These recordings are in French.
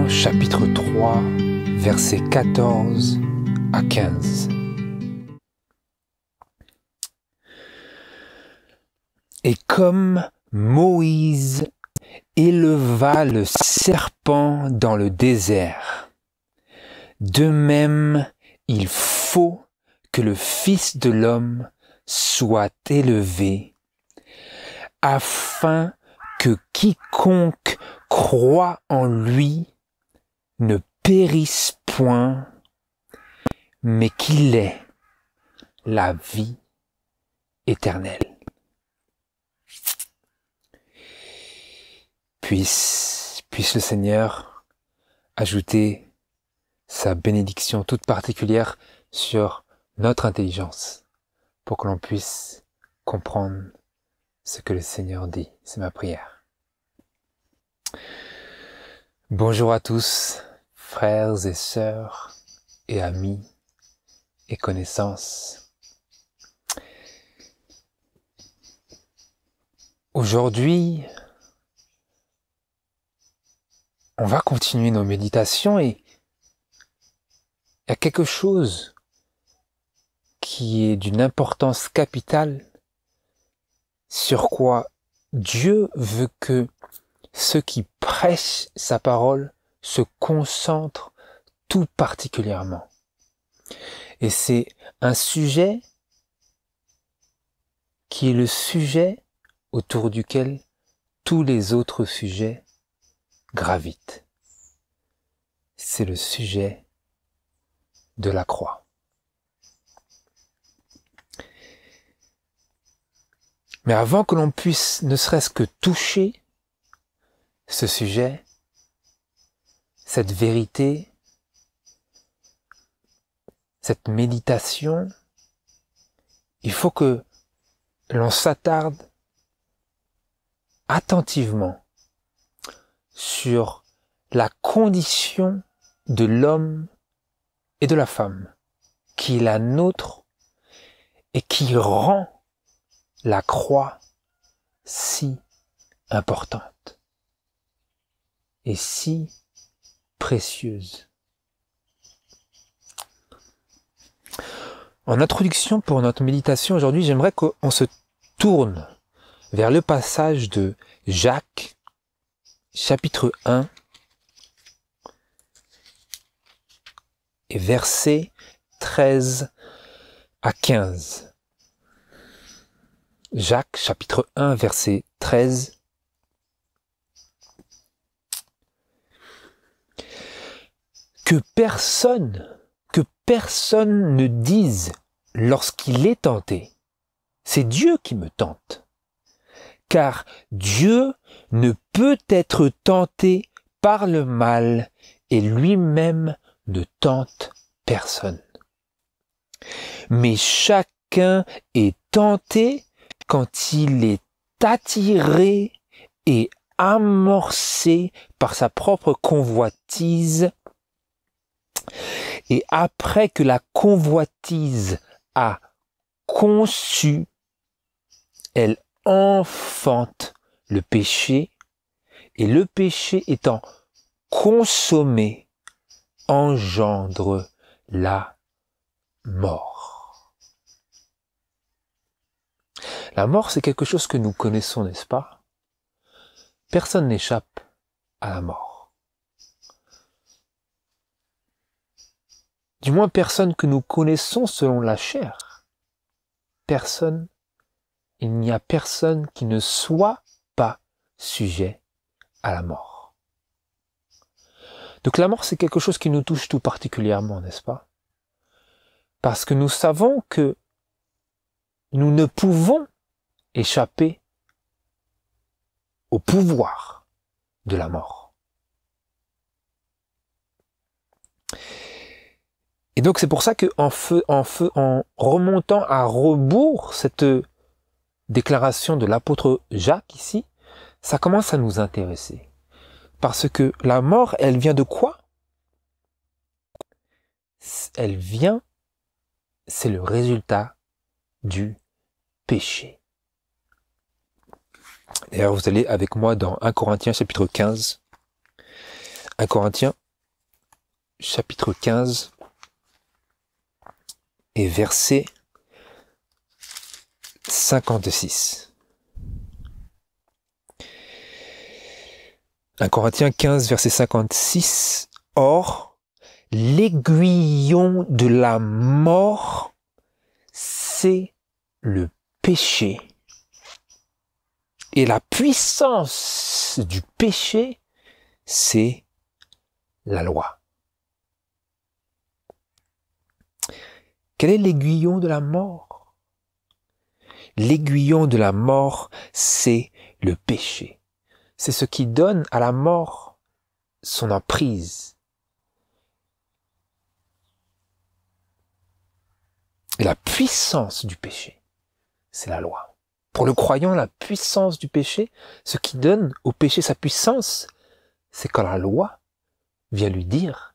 Jean chapitre 3, versets 14 à 15. Et comme Moïse éleva le serpent dans le désert, de même il faut que le Fils de l'homme soit élevé, afin que quiconque croit en lui ne périsse point, mais qu'il ait la vie éternelle. Puisse le Seigneur ajouter sa bénédiction toute particulière sur notre intelligence pour que l'on puisse comprendre ce que le Seigneur dit. C'est ma prière. Bonjour à tous, frères et sœurs et amis et connaissances. Aujourd'hui, on va continuer nos méditations et il y a quelque chose qui est d'une importance capitale sur quoi Dieu veut que ceux qui prêchent sa parole se concentrent tout particulièrement. Et c'est un sujet qui est le sujet autour duquel tous les autres sujets gravitent. C'est le sujet de la croix. Mais avant que l'on puisse ne serait-ce que toucher ce sujet, cette vérité, cette méditation, il faut que l'on s'attarde attentivement sur la condition de l'homme et de la femme, qui est la nôtre et qui rend la croix si importante et si précieuse. En introduction pour notre méditation aujourd'hui, j'aimerais qu'on se tourne vers le passage de Jacques, chapitre 1, et versets 13 à 15. Jacques, chapitre 1, verset 13. Que personne ne dise lorsqu'il est tenté, c'est Dieu qui me tente. Car Dieu ne peut être tenté par le mal et lui-même ne tente personne. Mais chacun est tenté quand il est attiré et amorcé par sa propre convoitise, et après que la convoitise a conçu, elle enfante le péché, et le péché étant consommé engendre la mort. La mort, c'est quelque chose que nous connaissons, n'est-ce pas? Personne n'échappe à la mort. Du moins, personne que nous connaissons selon la chair. Personne, il n'y a personne qui ne soit pas sujet à la mort. Donc la mort, c'est quelque chose qui nous touche tout particulièrement, n'est-ce pas? Parce que nous savons que nous ne pouvons échapper au pouvoir de la mort. Et donc c'est pour ça que en remontant à rebours cette déclaration de l'apôtre Jacques ici, ça commence à nous intéresser. Parce que la mort, elle vient de quoi? Elle vient, c'est le résultat du péché. D'ailleurs, vous allez avec moi dans 1 Corinthiens chapitre 15. 1 Corinthiens, chapitre 15, et verset 56. 1 Corinthiens 15, verset 56. Or, l'aiguillon de la mort, c'est le péché. Et la puissance du péché, c'est la loi. Quel est l'aiguillon de la mort? L'aiguillon de la mort, c'est le péché. C'est ce qui donne à la mort son emprise. Et la puissance du péché, c'est la loi. Pour le croyant, la puissance du péché, ce qui donne au péché sa puissance, c'est quand la loi vient lui dire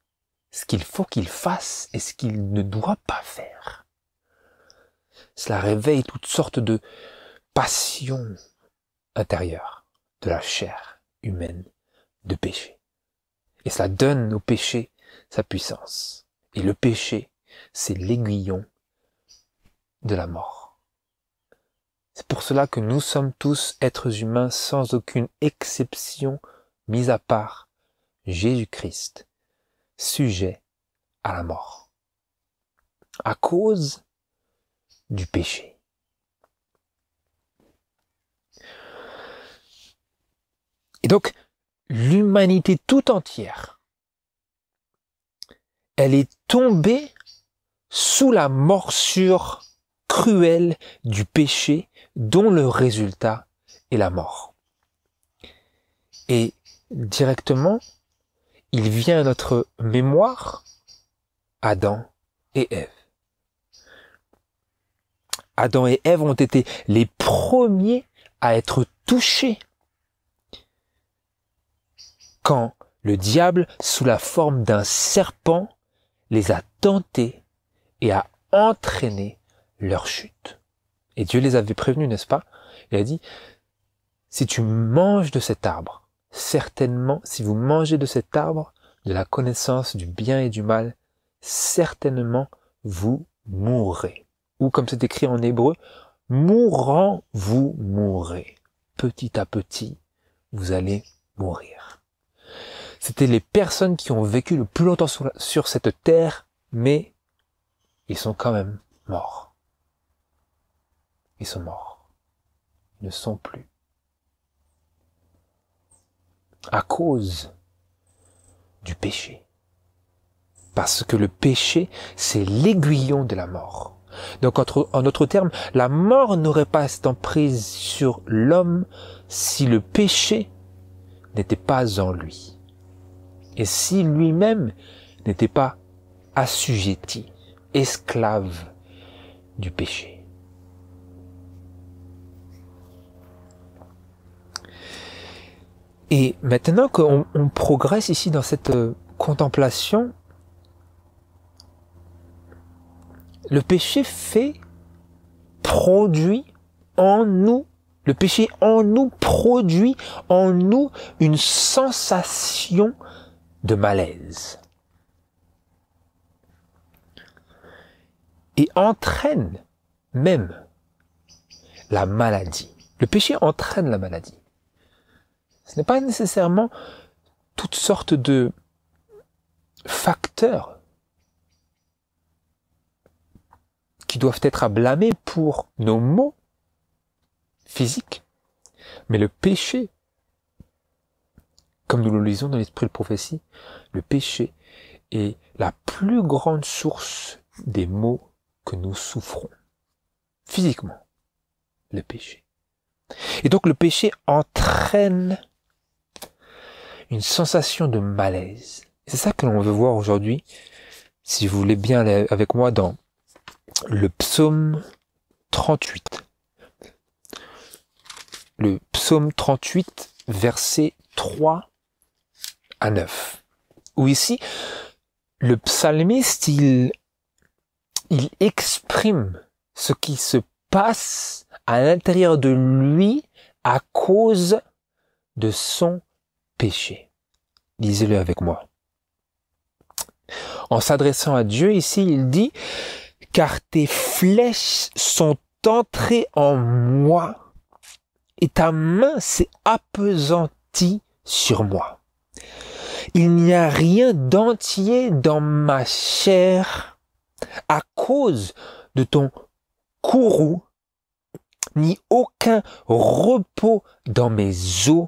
ce qu'il faut qu'il fasse et ce qu'il ne doit pas faire. Cela réveille toutes sortes de passions intérieures de la chair humaine de péché. Et cela donne au péché sa puissance. Et le péché, c'est l'aiguillon de la mort. C'est pour cela que nous sommes tous êtres humains sans aucune exception, mis à part Jésus-Christ, sujets à la mort. À cause du péché. Et donc, l'humanité tout entière, elle est tombée sous la morsure cruelle du péché dont le résultat est la mort. Et directement, il vient à notre mémoire Adam et Ève. Adam et Ève ont été les premiers à être touchés quand le diable, sous la forme d'un serpent, les a tentés et a entraîné leur chute. Et Dieu les avait prévenus, n'est-ce pas? Il a dit, si tu manges de cet arbre, certainement, si vous mangez de cet arbre, de la connaissance du bien et du mal, certainement vous mourrez. Ou comme c'est écrit en hébreu, mourant vous mourrez. Petit à petit, vous allez mourir. C'était les personnes qui ont vécu le plus longtemps sur cette terre, mais ils sont quand même morts. Ils sont morts. Ils ne sont plus. À cause du péché. Parce que le péché, c'est l'aiguillon de la mort. Donc, en d'autres termes, la mort n'aurait pas cette emprise sur l'homme si le péché n'était pas en lui. Et si lui-même n'était pas assujetti, esclave du péché. Et maintenant qu'on progresse ici dans cette contemplation, le péché produit en nous, le péché en nous produit en nous une sensation de malaise. Et entraîne même la maladie. Le péché entraîne la maladie. Ce n'est pas nécessairement toutes sortes de facteurs qui doivent être à blâmer pour nos maux physiques. Mais le péché, comme nous le lisons dans l'Esprit de prophétie, le péché est la plus grande source des maux que nous souffrons. Physiquement, le péché. Et donc le péché entraîne une sensation de malaise. C'est ça que l'on veut voir aujourd'hui, si vous voulez bien aller avec moi dans le psaume 38. Le psaume 38, versets 3 à 9. Où ici, le psalmiste, il exprime ce qui se passe à l'intérieur de lui à cause de son péché. Lisez-le avec moi. En s'adressant à Dieu ici, il dit « Car tes flèches sont entrées en moi et ta main s'est appesantie sur moi. Il n'y a rien d'entier dans ma chair à cause de ton courroux, ni aucun repos dans mes os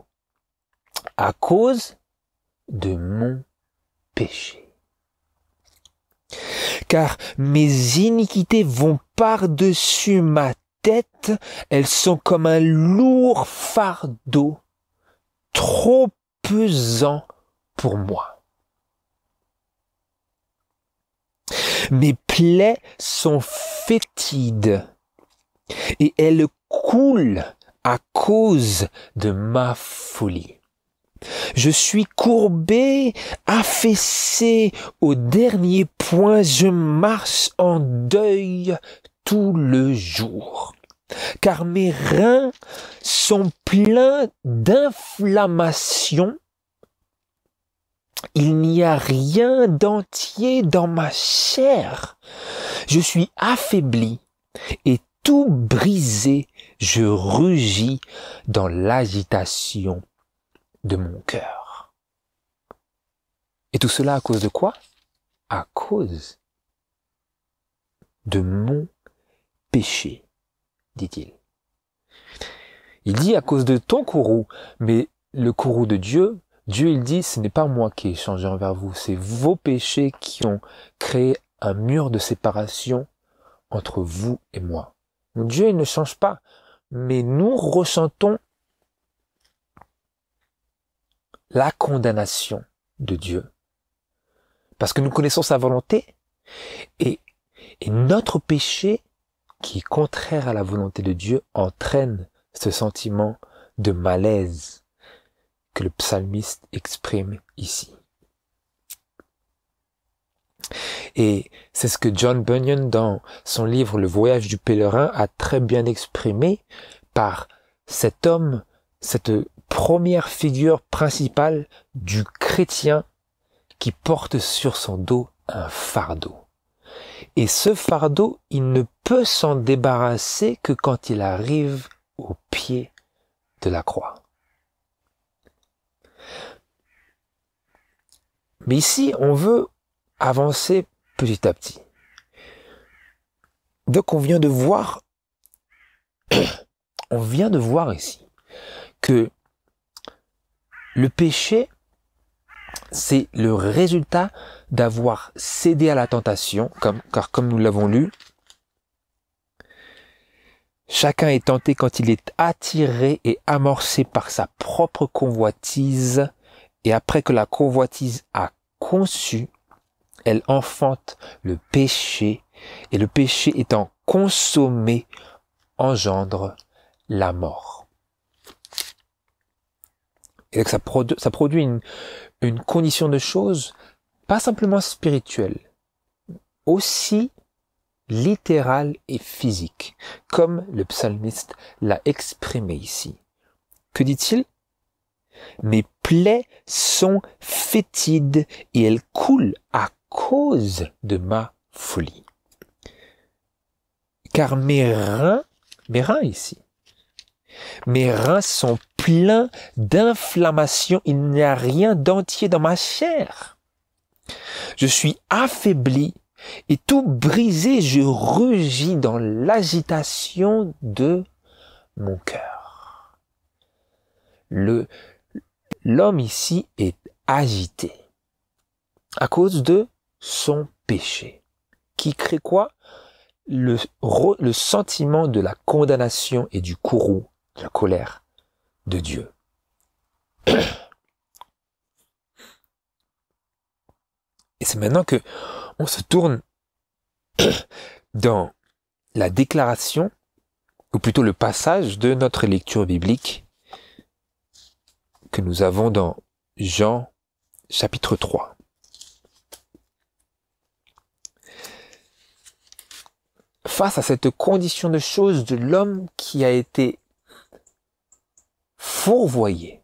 à cause de mon péché. Car mes iniquités vont par-dessus ma tête, elles sont comme un lourd fardeau, trop pesant pour moi. Mes plaies sont fétides et elles coulent à cause de ma folie. Je suis courbé, affaissé au dernier point, je marche en deuil tout le jour. Car mes reins sont pleins d'inflammation. Il n'y a rien d'entier dans ma chair. Je suis affaibli et tout brisé, je rugis dans l'agitation de mon cœur. Et tout cela à cause de quoi? À cause de mon péché, dit-il. Il dit à cause de ton courroux, mais le courroux de Dieu, il dit, ce n'est pas moi qui ai changé envers vous, c'est vos péchés qui ont créé un mur de séparation entre vous et moi. Donc Dieu, il ne change pas, mais nous ressentons la condamnation de Dieu. Parce que nous connaissons sa volonté et notre péché, qui est contraire à la volonté de Dieu, entraîne ce sentiment de malaise que le psalmiste exprime ici. Et c'est ce que John Bunyan, dans son livre Le Voyage du pèlerin, a très bien exprimé par cet homme, cette première figure principale du chrétien qui porte sur son dos un fardeau. Et ce fardeau, il ne peut s'en débarrasser que quand il arrive au pied de la croix. Mais ici, on veut avancer petit à petit. Donc on vient de voir ici que le péché, c'est le résultat d'avoir cédé à la tentation, car comme nous l'avons lu, chacun est tenté quand il est attiré et amorcé par sa propre convoitise, et après que la convoitise a conçu, elle enfante le péché, et le péché étant consommé engendre la mort. Et donc ça produit une condition de choses pas simplement spirituelle, aussi littérale et physique, comme le psalmiste l'a exprimé ici. Que dit-il? Mes plaies sont fétides et elles coulent à cause de ma folie. Car mes reins ici, mes reins sont pleins d'inflammation, il n'y a rien d'entier dans ma chair. Je suis affaibli et tout brisé, je rugis dans l'agitation de mon cœur. L'homme ici est agité à cause de son péché, qui crée quoi? Le sentiment de la condamnation et du courroux, de la colère de Dieu. Et c'est maintenant que on se tourne dans la déclaration, ou plutôt le passage de notre lecture biblique que nous avons dans Jean chapitre 3. Face à cette condition de choses de l'homme qui a été fourvoyé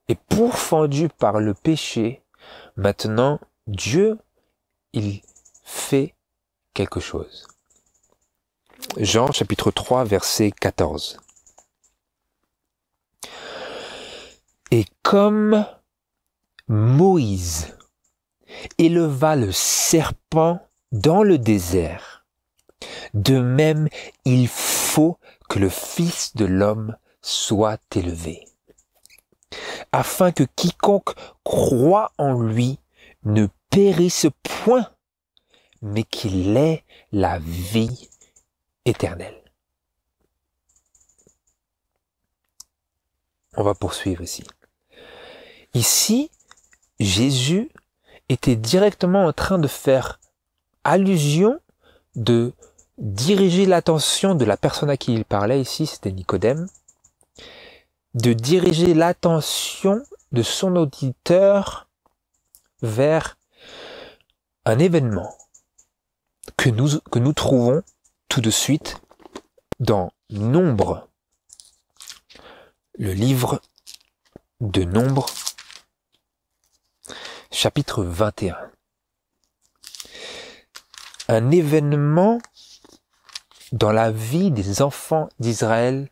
et pourfendu par le péché, maintenant Dieu, il fait quelque chose. Jean chapitre 3 verset 14. Et comme Moïse éleva le serpent dans le désert, de même il faut que le Fils de l'homme soit élevé, afin que quiconque croit en lui ne périsse point, mais qu'il ait la vie éternelle. On va poursuivre ici. Ici, Jésus était directement en train de faire allusion, de diriger l'attention de la personne à qui il parlait ici, c'était Nicodème, de diriger l'attention de son auditeur vers un événement que nous trouvons tout de suite dans Nombre, le livre de Nombre, chapitre 21. Un événement dans la vie des enfants d'Israël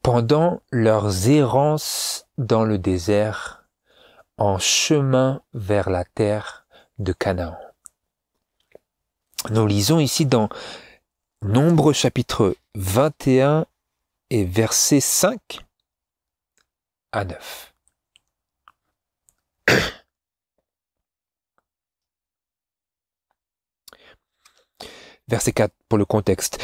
pendant leurs errances dans le désert en chemin vers la terre de Canaan. Nous lisons ici dans Nombre chapitre 21 et versets 5 à 9. Verset 4 pour le contexte.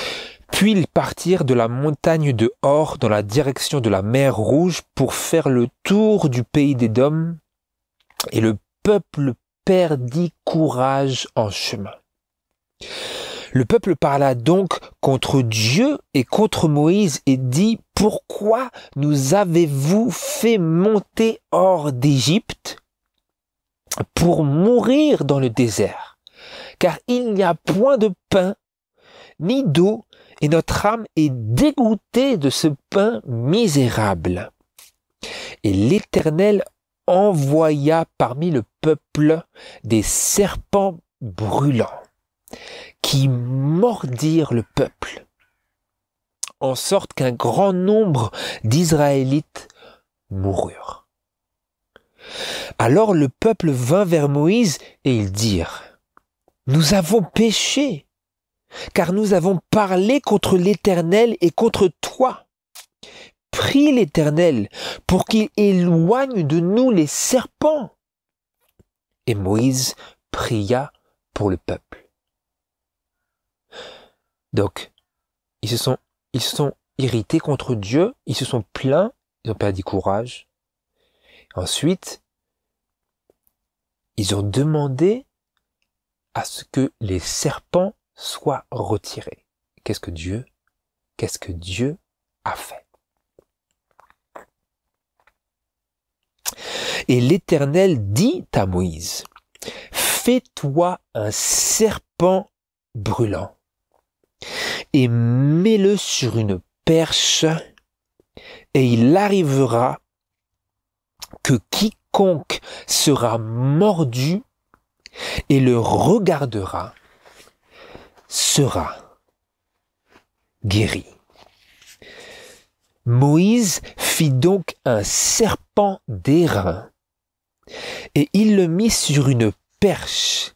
Puis ils partirent de la montagne de Hor dans la direction de la mer Rouge pour faire le tour du pays d'Édom, et le peuple perdit courage en chemin. Le peuple parla donc contre Dieu et contre Moïse et dit: pourquoi nous avez-vous fait monter hors d'Égypte pour mourir dans le désert? Car il n'y a point de pain, ni d'eau, et notre âme est dégoûtée de ce pain misérable. Et l'Éternel envoya parmi le peuple des serpents brûlants, qui mordirent le peuple, en sorte qu'un grand nombre d'Israélites moururent. Alors le peuple vint vers Moïse et ils dirent: nous avons péché, car nous avons parlé contre l'Éternel et contre toi. Prie l'Éternel pour qu'il éloigne de nous les serpents. Et Moïse pria pour le peuple. Donc, ils se sont irrités contre Dieu, ils se sont plaints, ils ont perdu courage. Ensuite, ils ont demandé à ce que les serpents soient retirés. Qu'est-ce que Dieu a fait? Et l'Éternel dit à Moïse: fais-toi un serpent brûlant et mets-le sur une perche, et il arrivera que quiconque sera mordu et le regardera sera guéri. Moïse fit donc un serpent d'airain, et il le mit sur une perche.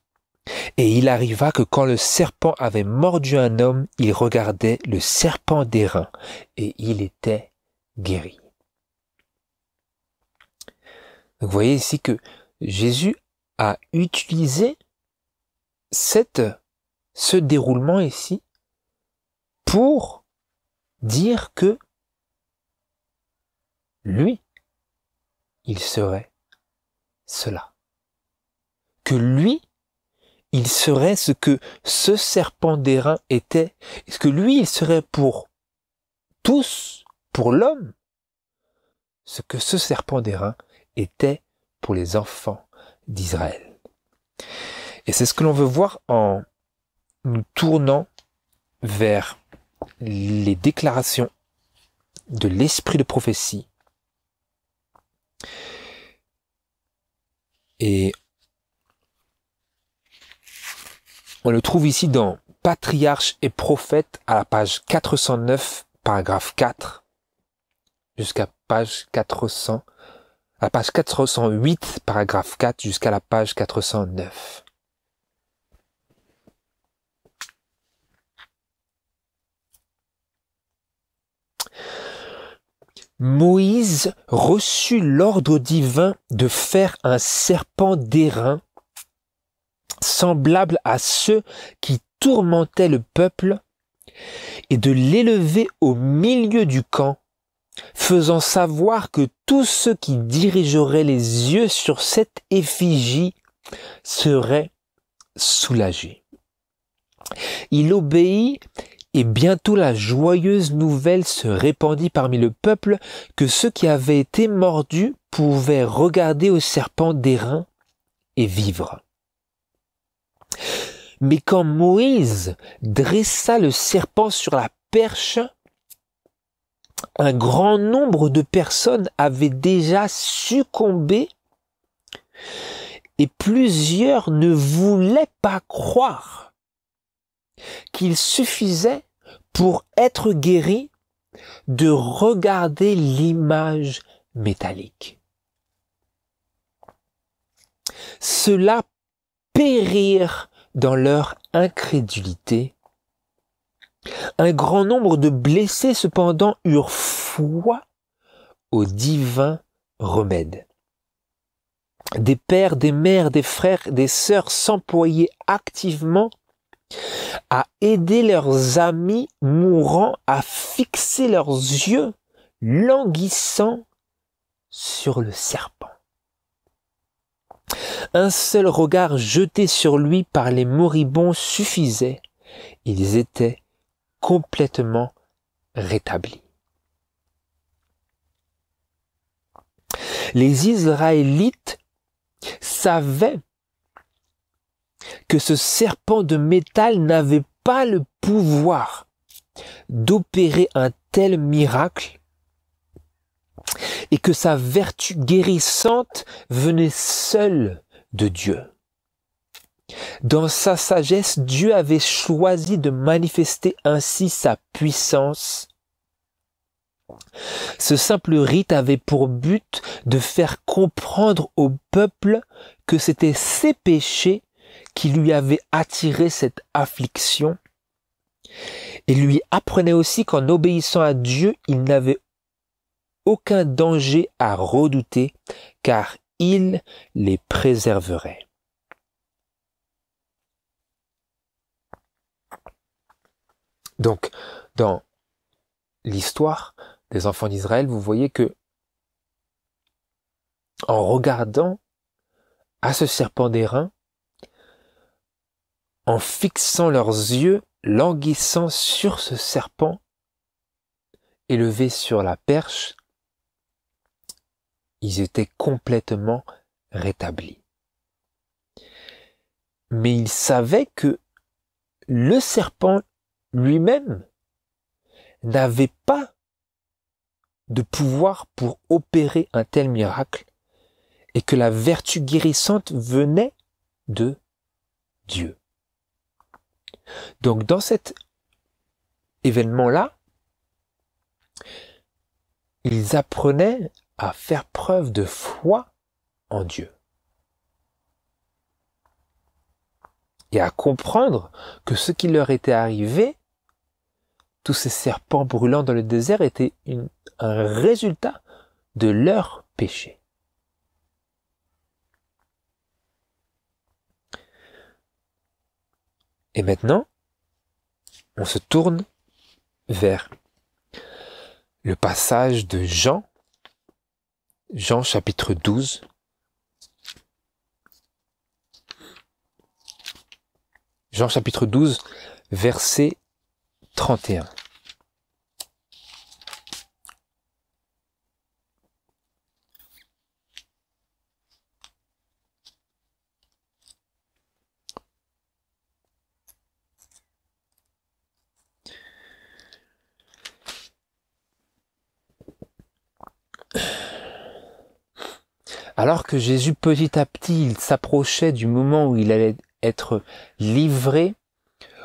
Et il arriva que quand le serpent avait mordu un homme, il regardait le serpent d'airain, et il était guéri. Donc vous voyez ici que Jésus a utilisé ce déroulement ici pour dire que lui, il serait cela. Que lui, il serait ce que ce serpent d'airain était. Est-ce que lui, il serait pour tous, pour l'homme, ce que ce serpent d'airain était pour les enfants d'Israël. Et c'est ce que l'on veut voir en nous tournant vers les déclarations de l'esprit de prophétie Et on le trouve ici dans Patriarches et prophètes à la page 409, paragraphe 4, jusqu'à page 400, à la page 408, paragraphe 4, jusqu'à la page 409. Moïse reçut l'ordre divin de faire un serpent d'airain semblable à ceux qui tourmentaient le peuple et de l'élever au milieu du camp, faisant savoir que tous ceux qui dirigeraient les yeux sur cette effigie seraient soulagés. Il obéit et bientôt la joyeuse nouvelle se répandit parmi le peuple que ceux qui avaient été mordus pouvaient regarder au serpent d'airain et vivre. Mais quand Moïse dressa le serpent sur la perche, un grand nombre de personnes avaient déjà succombé et plusieurs ne voulaient pas croire qu'il suffisait pour être guéri de regarder l'image métallique. Ceux-là périrent dans leur incrédulité. Un grand nombre de blessés cependant eurent foi au divin remède. Des pères, des mères, des frères, des sœurs s'employaient activement à aider leurs amis mourants à fixer leurs yeux languissants sur le serpent. Un seul regard jeté sur lui par les moribonds suffisait. Ils étaient complètement rétablis. Les Israélites savaient que ce serpent de métal n'avait pas le pouvoir d'opérer un tel miracle et que sa vertu guérissante venait seule de Dieu. Dans sa sagesse, Dieu avait choisi de manifester ainsi sa puissance. Ce simple rite avait pour but de faire comprendre au peuple que c'était ses péchés qui lui avaient attiré cette affliction, et lui apprenait aussi qu'en obéissant à Dieu, il n'avait aucun danger à redouter, car il les préserverait. Donc, dans l'histoire des enfants d'Israël, vous voyez que, en regardant à ce serpent d'airain, en fixant leurs yeux languissants sur ce serpent élevé sur la perche, ils étaient complètement rétablis. Mais ils savaient que le serpent lui-même n'avait pas de pouvoir pour opérer un tel miracle et que la vertu guérissante venait de Dieu. Donc dans cet événement-là, ils apprenaient à faire preuve de foi en Dieu et à comprendre que ce qui leur était arrivé, tous ces serpents brûlants dans le désert, était un résultat de leur péché. Et maintenant, on se tourne vers le passage de Jean chapitre 12. Jean chapitre 12, verset 31. Alors que Jésus, petit à petit, il s'approchait du moment où il allait être livré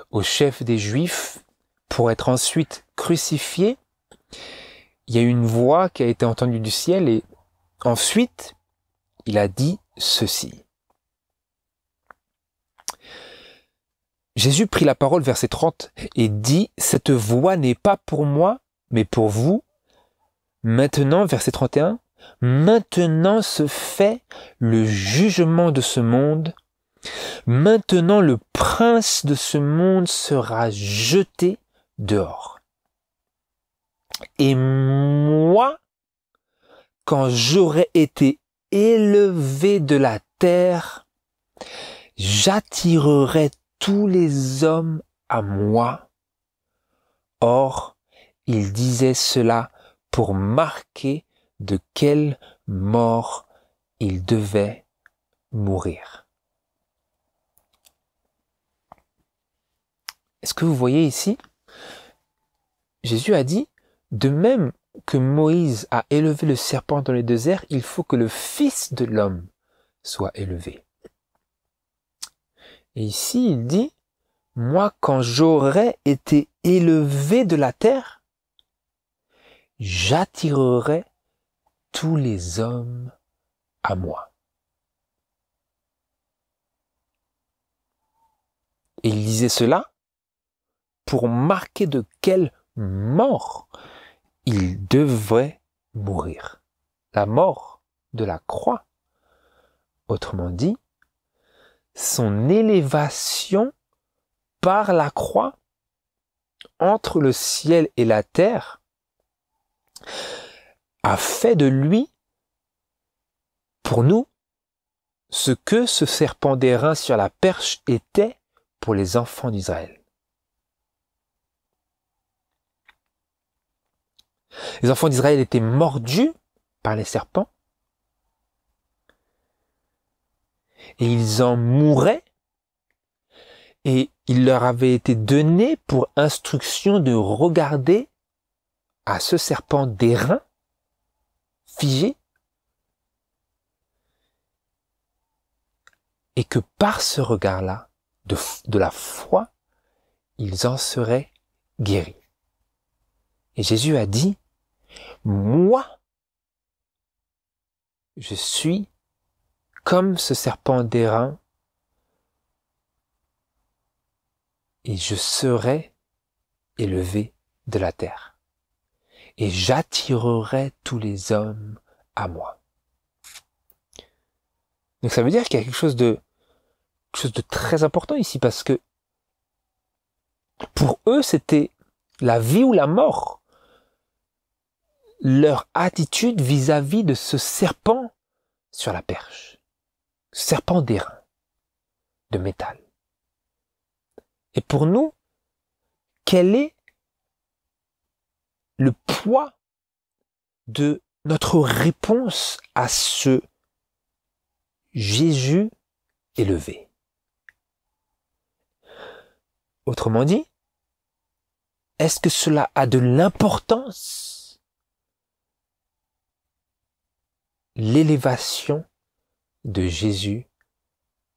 au chef des Juifs pour être ensuite crucifié, il y a une voix qui a été entendue du ciel et ensuite, il a dit ceci. Jésus prit la parole, verset 30, et dit, « Cette voix n'est pas pour moi, mais pour vous. » Maintenant, verset 31, « Maintenant se fait le jugement de ce monde. Maintenant le prince de ce monde sera jeté dehors. Et moi, quand j'aurai été élevé de la terre, j'attirerai tous les hommes à moi. » Or, il disait cela pour marquer de quelle mort il devait mourir. Est-ce que vous voyez ici? Jésus a dit, de même que Moïse a élevé le serpent dans le désert, il faut que le Fils de l'homme soit élevé. Et ici, il dit, moi, quand j'aurai été élevé de la terre, j'attirerai tous les hommes à moi. Et il disait cela pour marquer de quelle mort il devrait mourir. La mort de la croix. Autrement dit, son élévation par la croix entre le ciel et la terre a fait de lui, pour nous, ce que ce serpent d'airain sur la perche était pour les enfants d'Israël. Les enfants d'Israël étaient mordus par les serpents et ils en mouraient, et il leur avait été donné pour instruction de regarder à ce serpent d'airain figé, et que par ce regard-là, de la foi, ils en seraient guéris. Et Jésus a dit, moi, je suis comme ce serpent d'airain et je serai élevé de la terre. Et j'attirerai tous les hommes à moi. Donc ça veut dire qu'il y a quelque chose de très important ici, parce que pour eux, c'était la vie ou la mort. Leur attitude vis-à-vis de ce serpent sur la perche. Serpent d'airain, de métal. Et pour nous, quel est le poids de notre réponse à ce Jésus élevé? Autrement dit, est-ce que cela a de l'importance? L'élévation de Jésus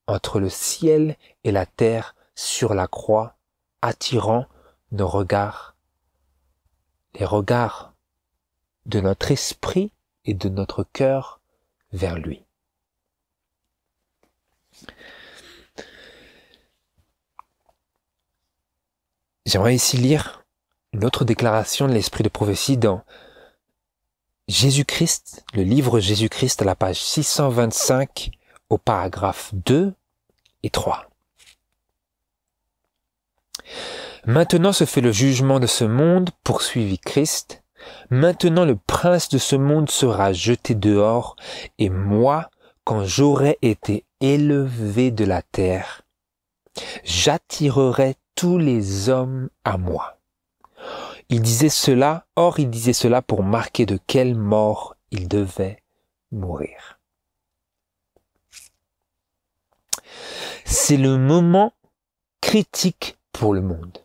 entre le ciel et la terre sur la croix, attirant nos regards, les regards de notre esprit et de notre cœur vers lui. J'aimerais ici lire une autre déclaration de l'esprit de prophétie dans Jésus-Christ, le livre Jésus-Christ à la page 625 au paragraphe 2 et 3. Maintenant se fait le jugement de ce monde, poursuivit Christ. Maintenant le prince de ce monde sera jeté dehors, et moi, quand j'aurai été élevé de la terre, j'attirerai tous les hommes à moi. Il disait cela pour marquer de quelle mort il devait mourir. C'est le moment critique pour le monde.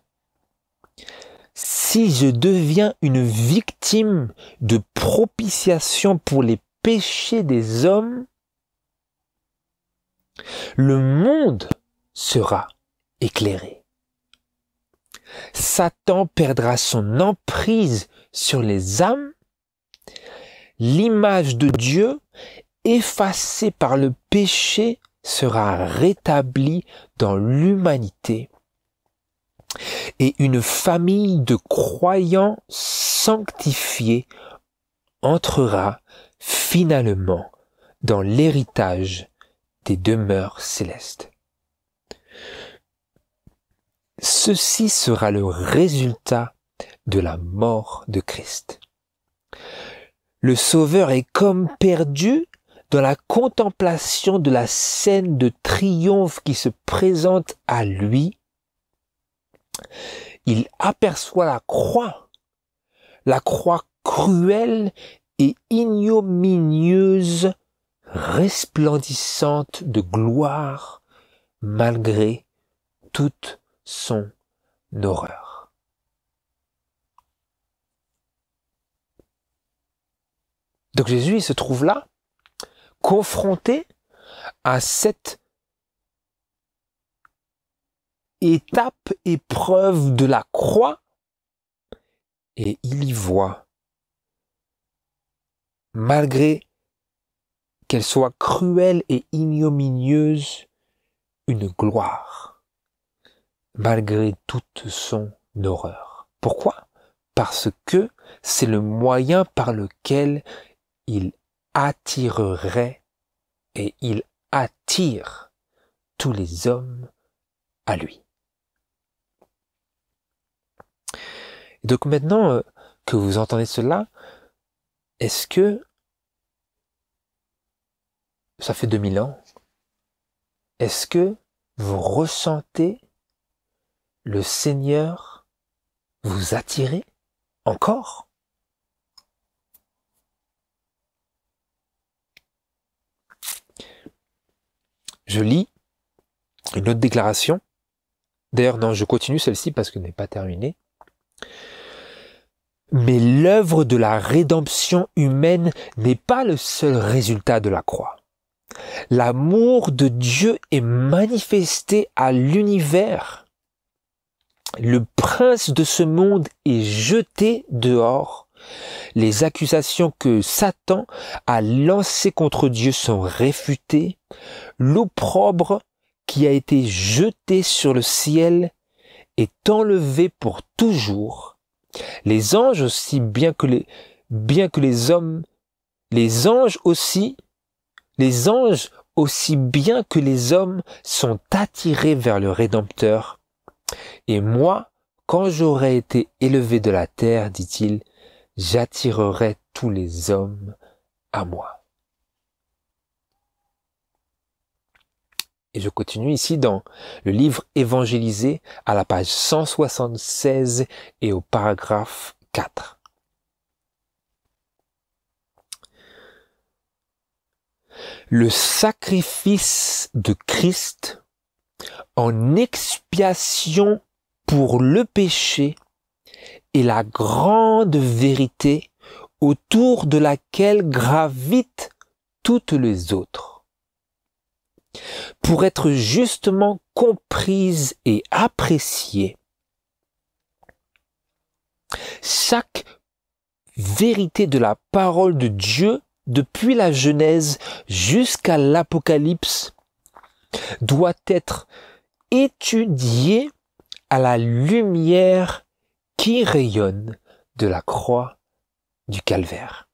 Si je deviens une victime de propitiation pour les péchés des hommes, Le monde sera éclairé. Satan perdra son emprise sur les âmes. L'image de Dieu, effacée par le péché, sera rétablie dans l'humanité. Et une famille de croyants sanctifiés entrera finalement dans l'héritage des demeures célestes. Ceci sera le résultat de la mort de Christ. Le Sauveur est comme perdu dans la contemplation de la scène de triomphe qui se présente à lui. Il aperçoit la croix cruelle et ignominieuse, resplendissante de gloire malgré toute son horreur. Donc Jésus, il se trouve là, confronté à cette épreuve de la croix, et il y voit, malgré qu'elle soit cruelle et ignominieuse, une gloire, malgré toute son horreur. Pourquoi? Parce que c'est le moyen par lequel il attirerait et il attire tous les hommes à lui. Donc maintenant que vous entendez cela, est-ce que ça fait 2000 ans? Est-ce que vous ressentez le Seigneur vous attirer encore? Je lis une autre déclaration. D'ailleurs, non, je continue celle-ci parce qu'elle n'est pas terminée. Mais l'œuvre de la rédemption humaine n'est pas le seul résultat de la croix. L'amour de Dieu est manifesté à l'univers. Le prince de ce monde est jeté dehors. Les accusations que Satan a lancées contre Dieu sont réfutées. L'opprobre qui a été jeté sur le ciel est enlevé pour toujours. Les anges aussi, bien que les hommes, les anges aussi bien que les hommes sont attirés vers le Rédempteur. Et moi, quand j'aurai été élevé de la terre, dit-il, j'attirerai tous les hommes à moi. Et je continue ici dans le livre Évangélisé à la page 176 et au paragraphe 4. Le sacrifice de Christ en expiation pour le péché est la grande vérité autour de laquelle gravitent toutes les autres. Pour être justement comprise et appréciée, chaque vérité de la parole de Dieu, depuis la Genèse jusqu'à l'Apocalypse, doit être étudiée à la lumière qui rayonne de la croix du Calvaire.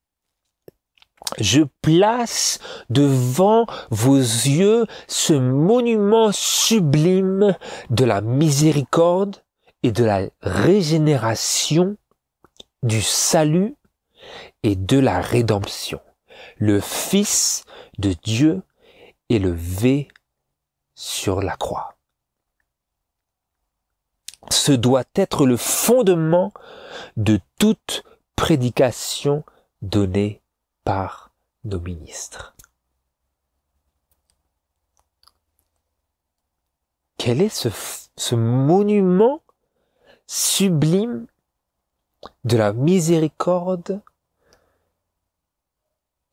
Je place devant vos yeux ce monument sublime de la miséricorde et de la régénération, du salut et de la rédemption. Le Fils de Dieu élevé sur la croix. Ce doit être le fondement de toute prédication donnée par nos ministres. Quel est ce monument sublime de la miséricorde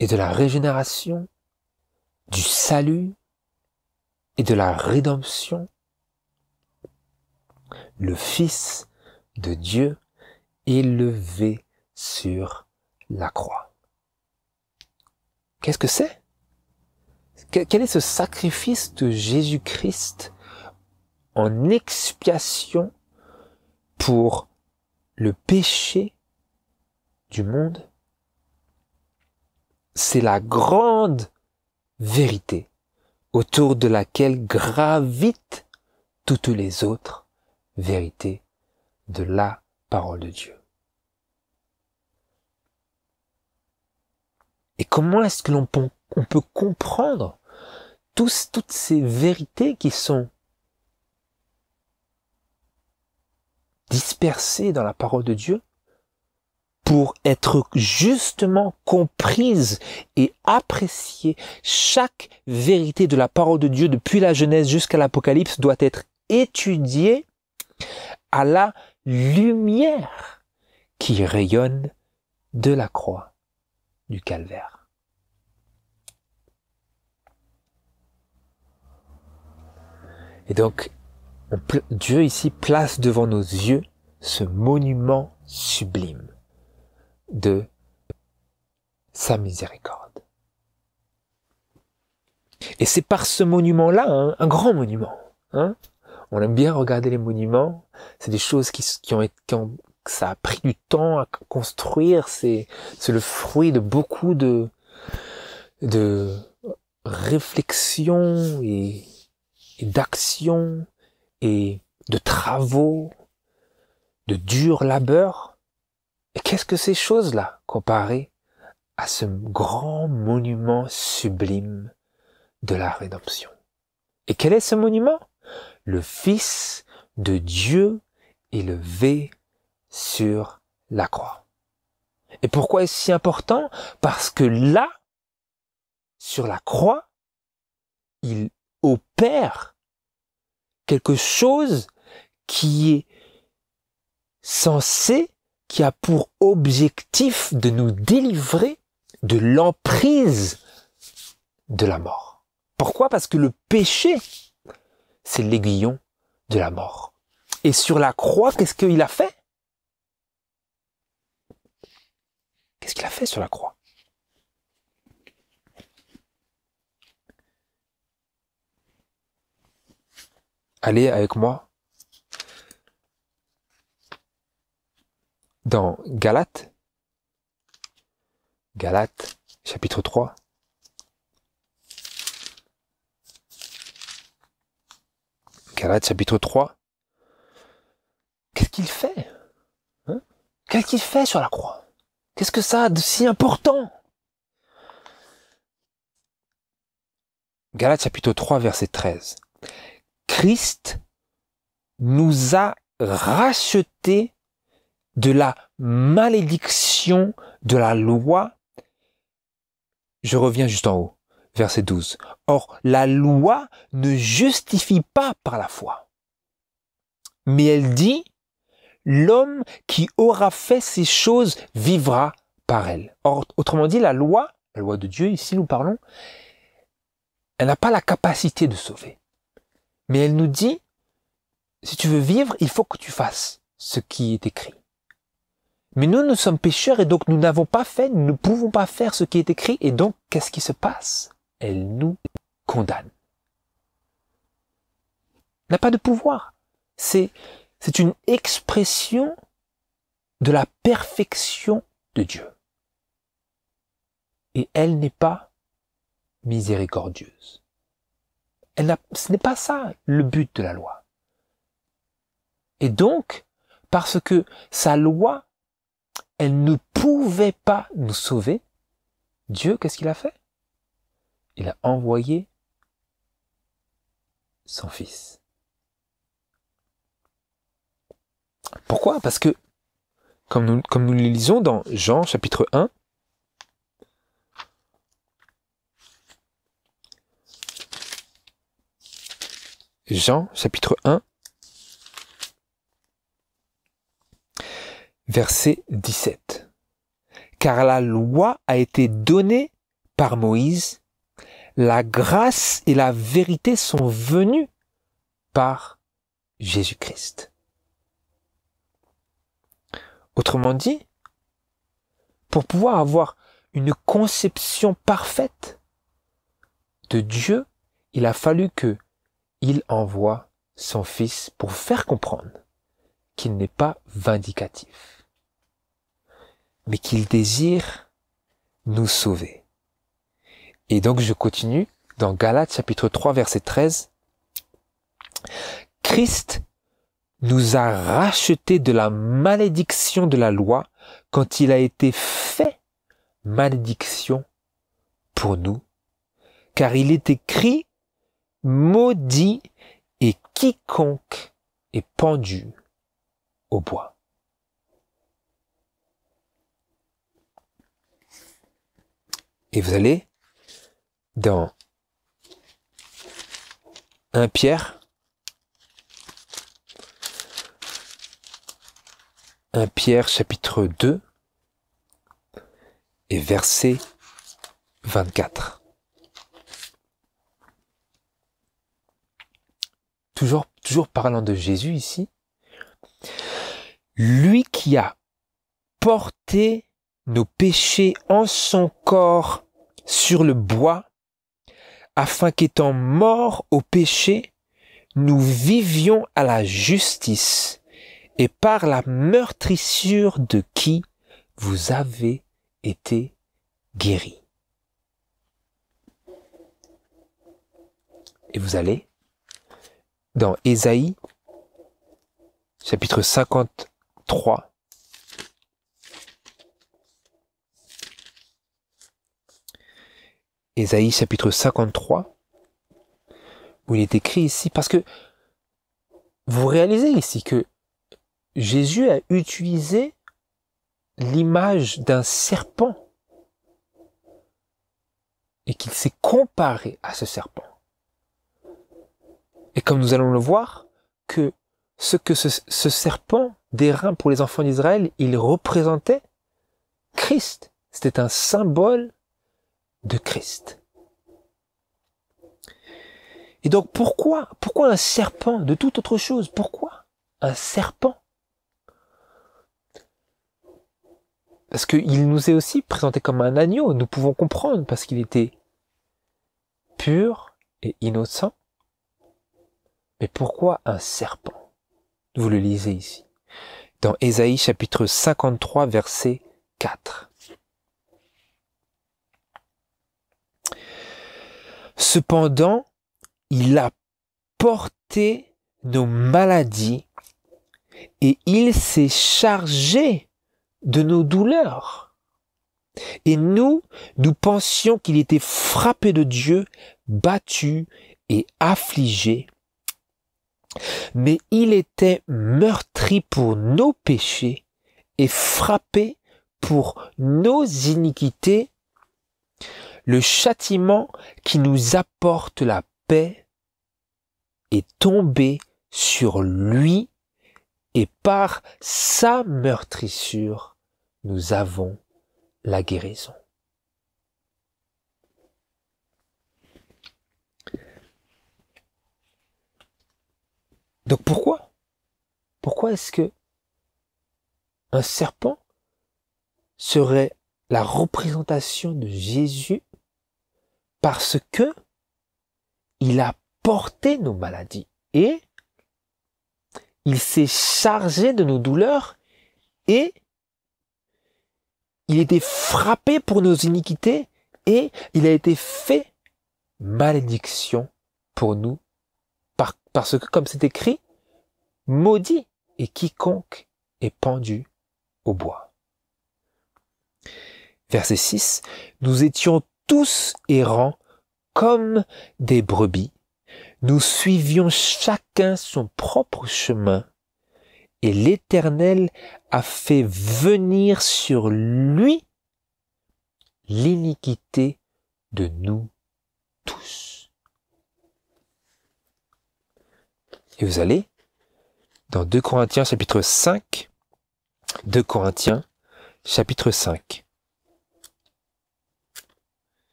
et de la régénération, du salut et de la rédemption, le Fils de Dieu élevé sur la croix. Qu'est-ce que c'est? Quel est ce sacrifice de Jésus-Christ en expiation pour le péché du monde? C'est la grande vérité autour de laquelle gravitent toutes les autres vérités de la parole de Dieu. Et comment est-ce que on peut comprendre toutes ces vérités qui sont dispersées dans la parole de Dieu pour être justement comprises et appréciées? Chaque vérité de la parole de Dieu depuis la Genèse jusqu'à l'Apocalypse doit être étudiée à la lumière qui rayonne de la croix du calvaire. Et donc, Dieu ici place devant nos yeux ce monument sublime de sa miséricorde. Et c'est par ce monument-là, un grand monument, on aime bien regarder les monuments, c'est des choses ça a pris du temps à construire, c'est le fruit de beaucoup de réflexions et d'actions et de travaux, de dur labeur. Et qu'est-ce que ces choses-là comparées à ce grand monument sublime de la rédemption? Et quel est ce monument? Le Fils de Dieu élevé sur la croix. Et pourquoi est-ce si important? Parce que là, sur la croix, il opère quelque chose qui a pour objectif de nous délivrer de l'emprise de la mort. Pourquoi? Parce que le péché, c'est l'aiguillon de la mort. Et sur la croix, qu'est-ce qu'il a fait? Qu'est-ce qu'il a fait sur la croix? Allez avec moi dans Galates, chapitre 3. Galates, chapitre 3. Qu'est-ce qu'il fait? Qu'est-ce qu'il fait sur la croix? Qu'est-ce que ça a de si important? Galates, chapitre 3, verset 13. Christ nous a rachetés de la malédiction de la loi. Je reviens juste en haut, verset 12. Or, la loi ne justifie pas par la foi. Mais elle dit, l'homme qui aura fait ces choses vivra par elle. Or, autrement dit, la loi de Dieu, ici nous parlons, elle n'a pas la capacité de sauver. Mais elle nous dit, si tu veux vivre, il faut que tu fasses ce qui est écrit. Mais nous sommes pécheurs et donc nous ne pouvons pas faire ce qui est écrit. Et donc, qu'est-ce qui se passe? Elle nous condamne. Elle n'a pas de pouvoir. C'est une expression de la perfection de Dieu. Et elle n'est pas miséricordieuse. Ce n'est pas ça le but de la loi. Et donc, parce que sa loi, elle ne pouvait pas nous sauver, Dieu, qu'est-ce qu'il a fait? Il a envoyé son Fils. Pourquoi? Parce que, comme nous le lisons dans Jean chapitre 1, Jean chapitre 1, verset 17. Car la loi a été donnée par Moïse, la grâce et la vérité sont venues par Jésus-Christ. Autrement dit, pour pouvoir avoir une conception parfaite de Dieu, il a fallu qu'il envoie son Fils pour faire comprendre qu'il n'est pas vindicatif, mais qu'il désire nous sauver. Et donc je continue dans Galates chapitre 3 verset 13. Christ nous a rachetés de la malédiction de la loi quand il a été fait malédiction pour nous, car il est écrit, maudit est quiconque est pendu au bois. Et vous allez dans 1 Pierre, 1 Pierre chapitre 2 et verset 24. Toujours parlant de Jésus ici. Lui qui a porté nos péchés en son corps sur le bois, afin qu'étant morts au péché, nous vivions à la justice, et par la meurtrissure de qui vous avez été guéris. Et vous allez dans Ésaïe, chapitre 53. Ésaïe, chapitre 53, où il est écrit ici, parce que vous réalisez ici que Jésus a utilisé l'image d'un serpent et qu'il s'est comparé à ce serpent. Et comme nous allons le voir, que ce serpent d'airain pour les enfants d'Israël, il représentait Christ. C'était un symbole de Christ. Et donc pourquoi un serpent de toute autre chose? Pourquoi un serpent? Parce qu'il nous est aussi présenté comme un agneau, nous pouvons comprendre, parce qu'il était pur et innocent. Mais pourquoi un serpent? Vous le lisez ici, dans Ésaïe chapitre 53, verset 4. Cependant, il a porté nos maladies et il s'est chargé de nos douleurs. Et nous pensions qu'il était frappé de Dieu, battu et affligé. Mais il était meurtri pour nos péchés et frappé pour nos iniquités. Le châtiment qui nous apporte la paix est tombé sur lui, et par sa meurtrissure, nous avons la guérison. Donc pourquoi est-ce que un serpent serait la représentation de Jésus? Parce que il a porté nos maladies et il s'est chargé de nos douleurs et il était frappé pour nos iniquités et il a été fait malédiction pour nous. Parce que, comme c'est écrit, maudit est quiconque est pendu au bois. Verset 6, nous étions tous errants comme des brebis. Nous suivions chacun son propre chemin et l'Éternel a fait venir sur lui l'iniquité de nous tous. Et vous allez dans 2 Corinthiens chapitre 5, 2 Corinthiens chapitre 5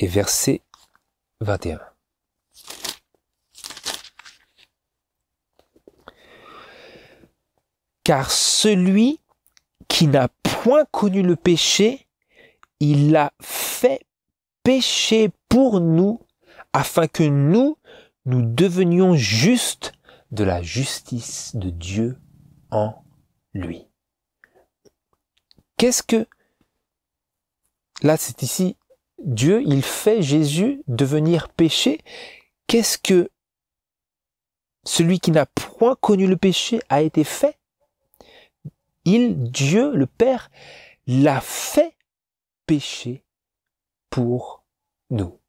et verset 21. Car celui qui n'a point connu le péché, il l'a fait pécher pour nous, afin que nous devenions justes de la justice de Dieu en lui. Qu'est-ce que... Là, c'est ici, Dieu, il fait Jésus devenir péché. Qu'est-ce que celui qui n'a point connu le péché a été fait? Dieu, le Père, l'a fait pécher pour nous.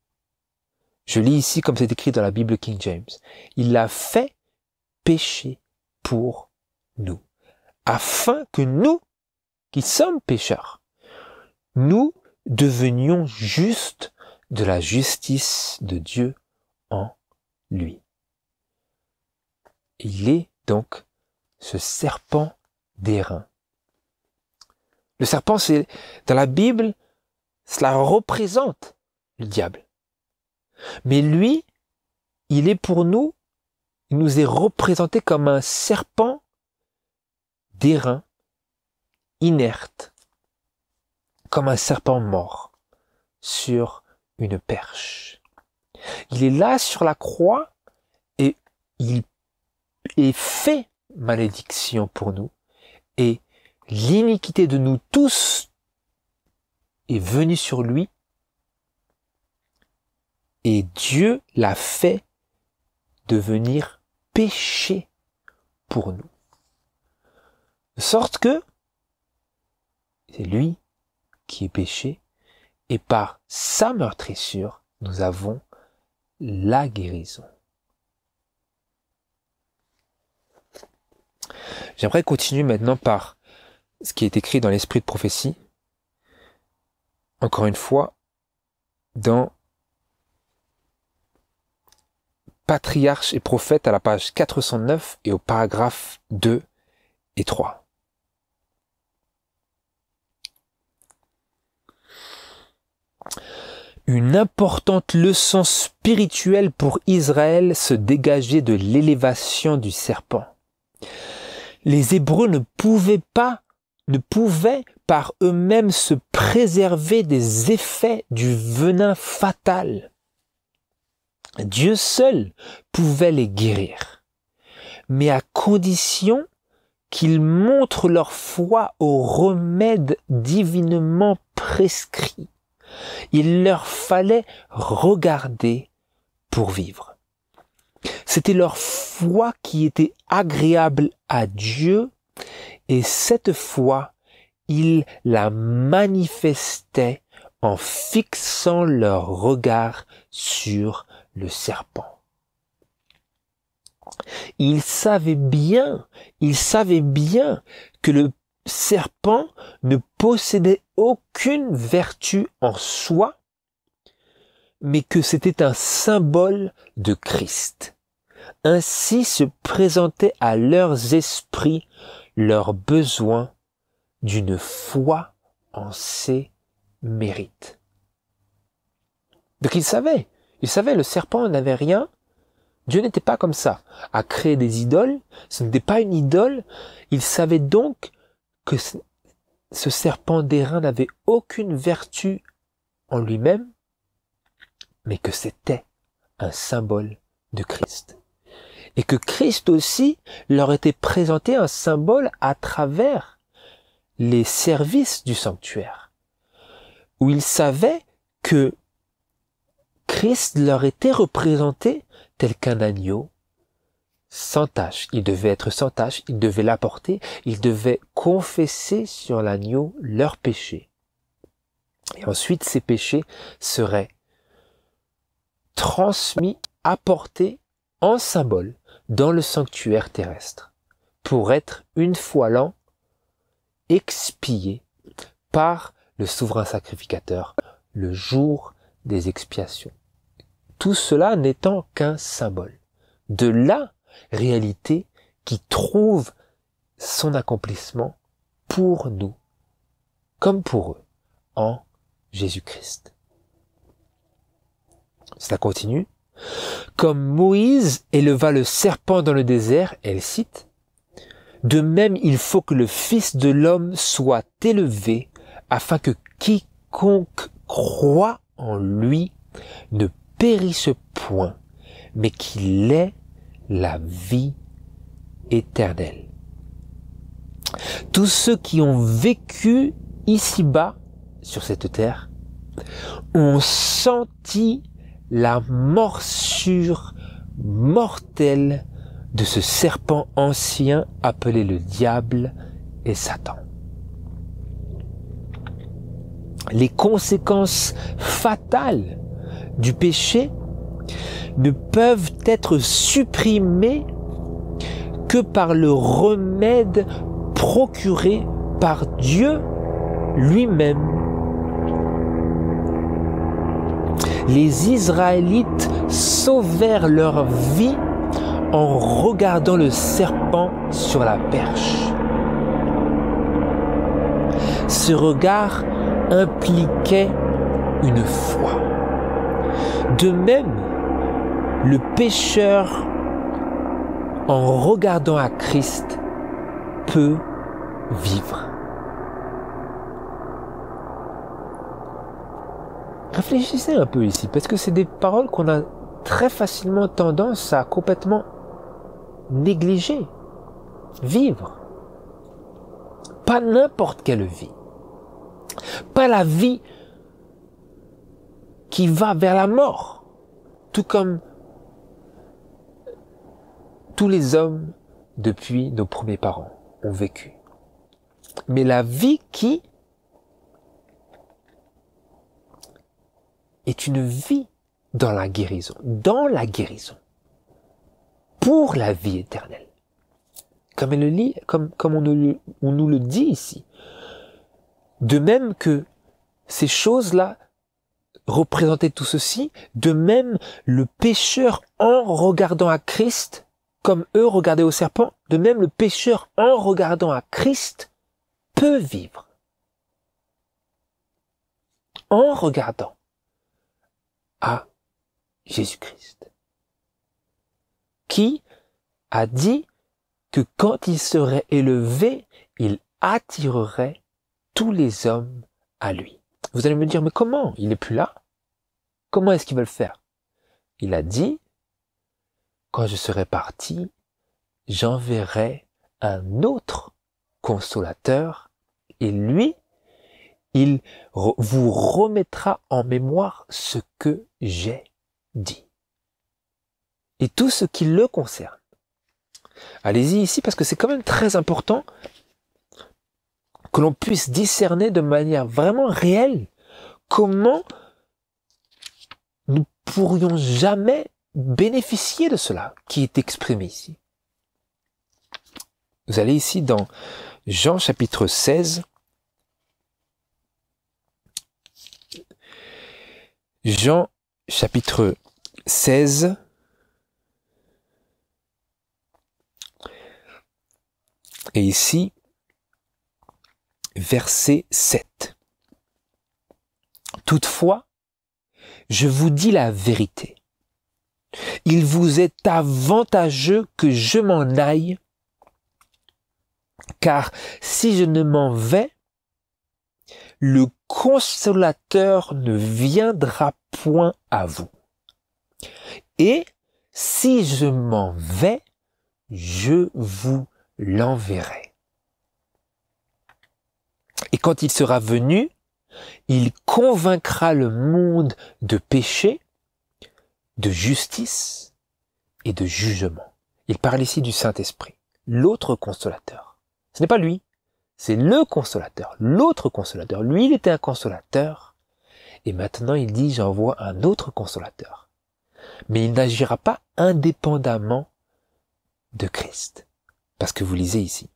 Je lis ici comme c'est écrit dans la Bible King James. Il l'a fait pécher pour nous, afin que nous, qui sommes pécheurs, nous devenions justes de la justice de Dieu en lui. Il est donc ce serpent d'airain. Le serpent, c'est dans la Bible, cela représente le diable. Mais lui, il est pour nous, il nous est représenté comme un serpent d'airain, inerte, comme un serpent mort sur une perche. Il est là sur la croix et il est fait malédiction pour nous. Et l'iniquité de nous tous est venue sur lui. Et Dieu l'a fait devenir péché pour nous. De sorte que c'est lui qui est péché, et par sa meurtrissure, nous avons la guérison. J'aimerais continuer maintenant par ce qui est écrit dans l'esprit de prophétie. Encore une fois, dans Patriarches et prophètes à la page 409 et au paragraphe 2 et 3. Une importante leçon spirituelle pour Israël se dégageait de l'élévation du serpent. Les Hébreux ne pouvaient par eux-mêmes se préserver des effets du venin fatal. Dieu seul pouvait les guérir, mais à condition qu'ils montrent leur foi au remède divinement prescrit. Il leur fallait regarder pour vivre. C'était leur foi qui était agréable à Dieu, et cette foi, ils la manifestaient en fixant leur regard sur le serpent. Ils savaient bien que le serpent ne possédait aucune vertu en soi, mais que c'était un symbole de Christ. Ainsi se présentait à leurs esprits leur besoin d'une foi en ses mérites. Donc ils savaient, le serpent n'avait rien. Dieu n'était pas comme ça, à créer des idoles. Ce n'était pas une idole. Ils savaient donc que ce serpent d'airain n'avait aucune vertu en lui-même, mais que c'était un symbole de Christ. Et que Christ aussi leur était présenté un symbole à travers les services du sanctuaire, où ils savaient que Christ leur était représenté tel qu'un agneau sans tache. Il devait être sans tache, il devait l'apporter, il devait confesser sur l'agneau leurs péchés. Et ensuite, ces péchés seraient transmis, apportés en symbole dans le sanctuaire terrestre, pour être une fois l'an expiés par le souverain sacrificateur le jour des expiations. Tout cela n'étant qu'un symbole de la réalité qui trouve son accomplissement pour nous, comme pour eux, en Jésus-Christ. Ça continue. Comme Moïse éleva le serpent dans le désert, elle cite, de même il faut que le Fils de l'homme soit élevé, afin que quiconque croit en lui ne périsse point, mais qu'il ait la vie éternelle. Tous ceux qui ont vécu ici-bas, sur cette terre, ont senti la morsure mortelle de ce serpent ancien appelé le diable et Satan. Les conséquences fatales du péché ne peuvent être supprimées que par le remède procuré par Dieu lui-même. Les Israélites sauvèrent leur vie en regardant le serpent sur la perche. Ce regard impliquait une foi. De même, le pécheur, en regardant à Christ, peut vivre. Réfléchissez un peu ici, parce que c'est des paroles qu'on a très facilement tendance à complètement négliger. Vivre. Pas n'importe quelle vie. Pas la vie qui va vers la mort. Tout comme tous les hommes depuis nos premiers parents ont vécu. Mais la vie qui est une vie dans la guérison, pour la vie éternelle. Comme elle le lit, comme on nous le dit ici. De même que ces choses-là représentaient tout ceci, de même le pécheur en regardant à Christ, comme eux regardaient au serpent, de même le pécheur en regardant à Christ peut vivre. En regardant à Jésus-Christ, qui a dit que quand il serait élevé, il attirerait tous les hommes à lui. Vous allez me dire, mais comment? Il n'est plus là? Comment est-ce qu'il va le faire? Il a dit, quand je serai parti, j'enverrai un autre consolateur et lui, il vous remettra en mémoire ce que j'ai dit. Et tout ce qui le concerne. Allez-y ici parce que c'est quand même très important que l'on puisse discerner de manière vraiment réelle comment nous pourrions jamais bénéficier de cela qui est exprimé ici. Vous allez ici dans Jean chapitre 16. Jean chapitre 16. Et ici, verset 7. Toutefois, je vous dis la vérité. Il vous est avantageux que je m'en aille, car si je ne m'en vais, le consolateur ne viendra point à vous. Et si je m'en vais, je vous l'enverrai. Et quand il sera venu, il convaincra le monde de péché, de justice et de jugement. Il parle ici du Saint-Esprit, l'autre consolateur. Ce n'est pas lui, c'est le consolateur, l'autre consolateur. Lui, il était un consolateur, et maintenant il dit, j'envoie un autre consolateur. Mais il n'agira pas indépendamment de Christ. Parce que vous lisez ici.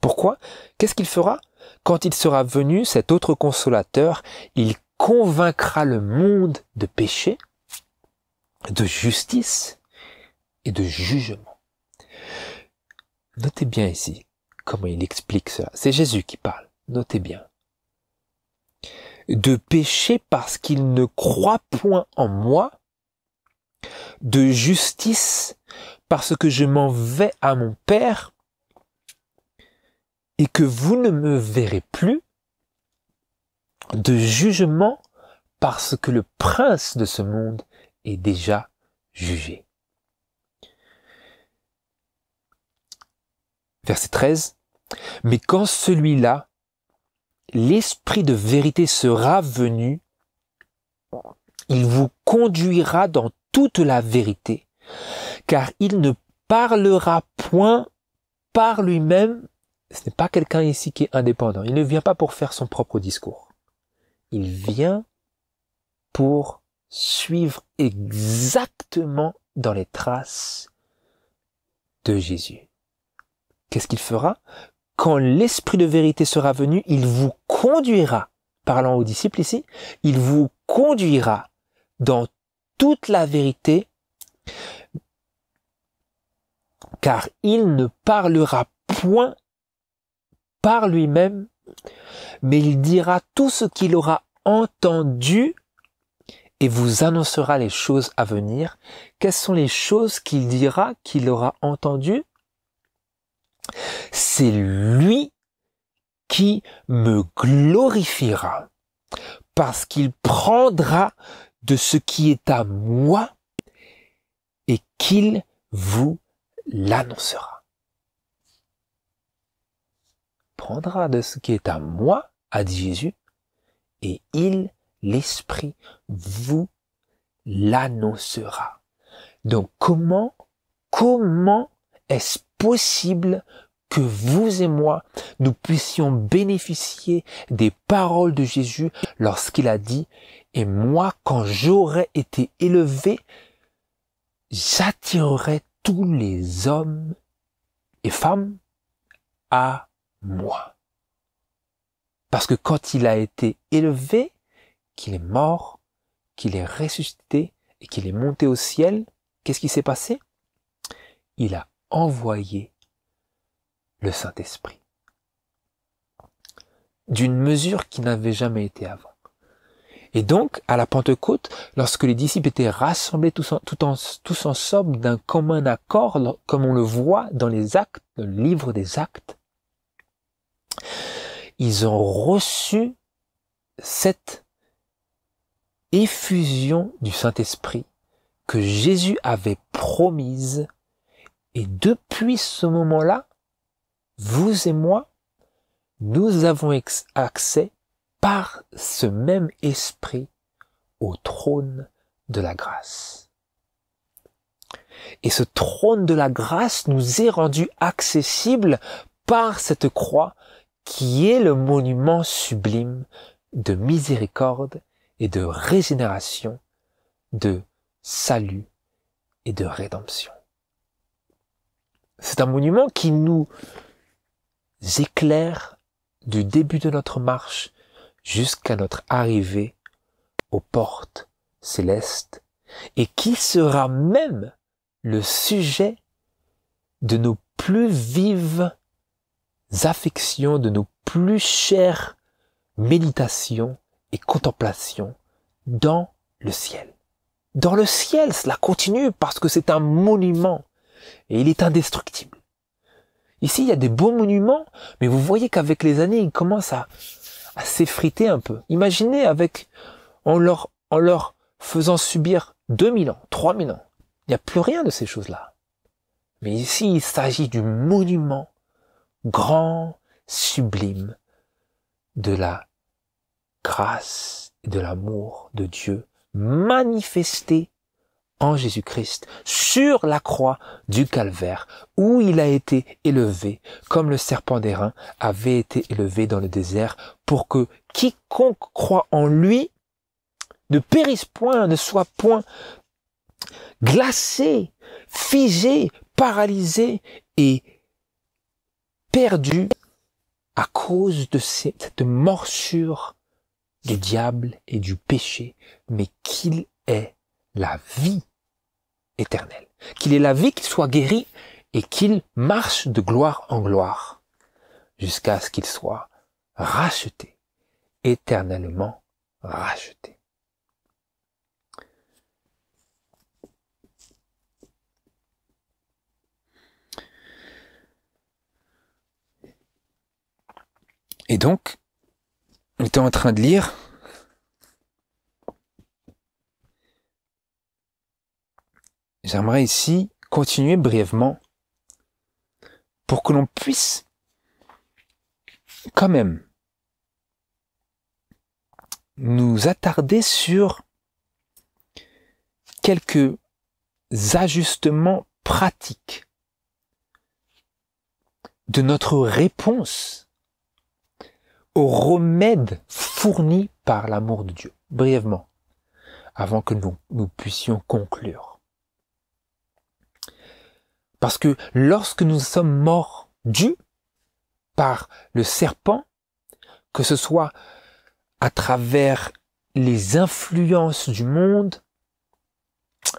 Pourquoi? Qu'est-ce qu'il fera? Quand il sera venu, cet autre consolateur, il convaincra le monde de péché, de justice et de jugement. Notez bien ici comment il explique cela. C'est Jésus qui parle. Notez bien. De péché parce qu'il ne croit point en moi, de justice, parce que je m'en vais à mon Père, et que vous ne me verrez plus, de jugement, parce que le prince de ce monde est déjà jugé. Verset 13. Mais quand celui-là, l'Esprit de vérité sera venu, il vous conduira dans toute la vérité, car il ne parlera point par lui-même. Ce n'est pas quelqu'un ici qui est indépendant. Il ne vient pas pour faire son propre discours. Il vient pour suivre exactement dans les traces de Jésus. Qu'est-ce qu'il fera? Quand l'Esprit de vérité sera venu, il vous conduira, parlant aux disciples ici, il vous conduira dans toute la vérité, car il ne parlera point par lui-même, mais il dira tout ce qu'il aura entendu et vous annoncera les choses à venir. Quelles sont les choses qu'il dira, qu'il aura entendues? C'est lui qui me glorifiera, parce qu'il prendra de ce qui est à moi et qu'il vous l'annoncera. Prendra de ce qui est à moi, a dit Jésus, et il, l'Esprit, vous l'annoncera. Donc comment est-ce possible que vous et moi, nous puissions bénéficier des paroles de Jésus lorsqu'il a dit « Et moi, quand j'aurai été élevé, j'attirerai tous les hommes et femmes à moi. » Parce que quand il a été élevé, qu'il est mort, qu'il est ressuscité et qu'il est monté au ciel, qu'est-ce qui s'est passé? Il a envoyé le Saint-Esprit d'une mesure qui n'avait jamais été avant. Et donc, à la Pentecôte, lorsque les disciples étaient rassemblés tous ensemble d'un commun accord, comme on le voit dans les actes, dans le livre des actes, ils ont reçu cette effusion du Saint-Esprit que Jésus avait promise. Et depuis ce moment-là, vous et moi, nous avons accès par ce même esprit au trône de la grâce. Et ce trône de la grâce nous est rendu accessible par cette croix qui est le monument sublime de miséricorde et de régénération, de salut et de rédemption. C'est un monument qui nous éclaire du début de notre marche jusqu'à notre arrivée aux portes célestes et qui sera même le sujet de nos plus vives affections, de nos plus chères méditations et contemplations dans le ciel. Dans le ciel, cela continue parce que c'est un monument et il est indestructible. Ici, il y a des beaux monuments, mais vous voyez qu'avec les années, ils commencent à s'effriter un peu. Imaginez en leur faisant subir 2000 ans, 3000 ans. Il n'y a plus rien de ces choses-là. Mais ici, il s'agit du monument grand, sublime, de la grâce et de l'amour de Dieu manifesté en Jésus-Christ sur la croix du Calvaire, où il a été élevé, comme le serpent d'airain avait été élevé dans le désert, pour que quiconque croit en lui ne périsse point, ne soit point glacé, figé, paralysé et perdu à cause de cette morsure du diable et du péché, mais qu'il est la vie éternelle, qu'il ait la vie, qu'il soit guéri et qu'il marche de gloire en gloire jusqu'à ce qu'il soit racheté, éternellement racheté. Et donc, on était en train de lire. J'aimerais ici continuer brièvement pour que l'on puisse quand même nous attarder sur quelques ajustements pratiques de notre réponse aux remèdes fournis par l'amour de Dieu. Brièvement, avant que nous puissions conclure. Parce que lorsque nous sommes mordus par le serpent, que ce soit à travers les influences du monde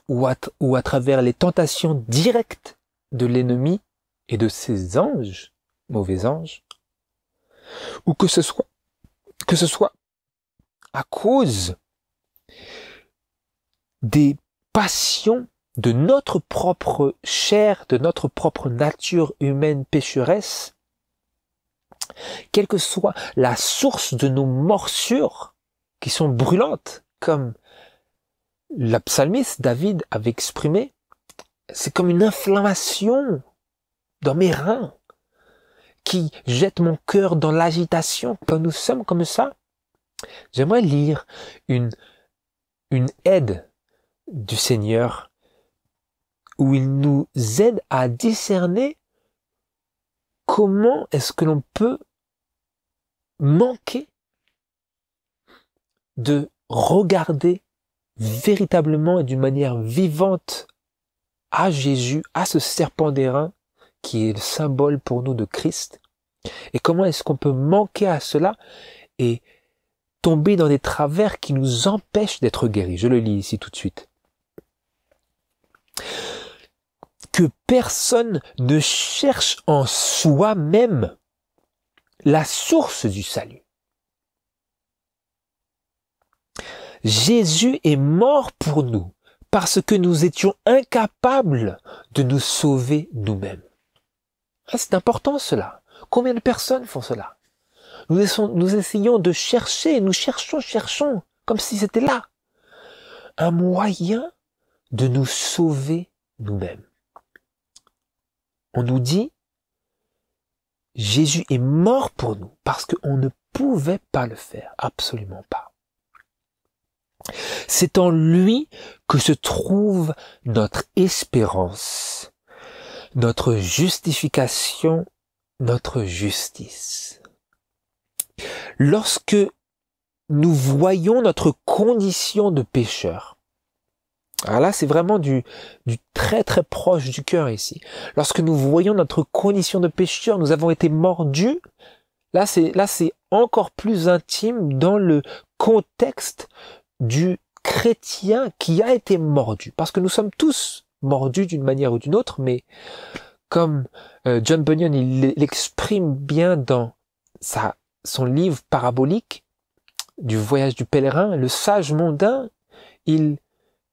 ou à travers les tentations directes de l'ennemi et de ses anges, mauvais anges, ou que ce soit à cause des passions de notre propre chair, de notre propre nature humaine pécheresse, quelle que soit la source de nos morsures qui sont brûlantes, comme le psalmiste David avait exprimé, c'est comme une inflammation dans mes reins qui jette mon cœur dans l'agitation. Quand nous sommes comme ça, j'aimerais lire une aide du Seigneur où il nous aide à discerner comment est-ce que l'on peut manquer de regarder véritablement et d'une manière vivante à Jésus, à ce serpent d'airain qui est le symbole pour nous de Christ. Et comment est-ce qu'on peut manquer à cela et tomber dans des travers qui nous empêchent d'être guéris. Je le lis ici tout de suite. Que personne ne cherche en soi-même la source du salut. Jésus est mort pour nous parce que nous étions incapables de nous sauver nous-mêmes. Ah, c'est important cela. Combien de personnes font cela? Nous essayons de chercher, nous cherchons, comme si c'était là, un moyen de nous sauver nous-mêmes. On nous dit, Jésus est mort pour nous parce qu'on ne pouvait pas le faire, absolument pas. C'est en lui que se trouve notre espérance, notre justification, notre justice. Lorsque nous voyons notre condition de pécheur, alors là c'est vraiment du très très proche du cœur ici. Lorsque nous voyons notre condition de pécheur, nous avons été mordus, là c'est encore plus intime dans le contexte du chrétien qui a été mordu. Parce que nous sommes tous mordus d'une manière ou d'une autre, mais comme John Bunyan il l'exprime bien dans son livre parabolique du voyage du pèlerin, le sage mondain,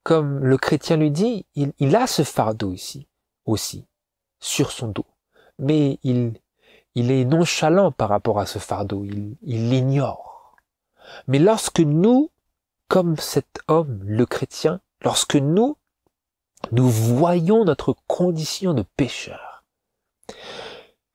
comme le chrétien lui dit, il a ce fardeau ici, aussi, sur son dos. Mais il est nonchalant par rapport à ce fardeau, il l'ignore. Mais lorsque nous, comme cet homme, le chrétien, lorsque nous voyons notre condition de pécheur,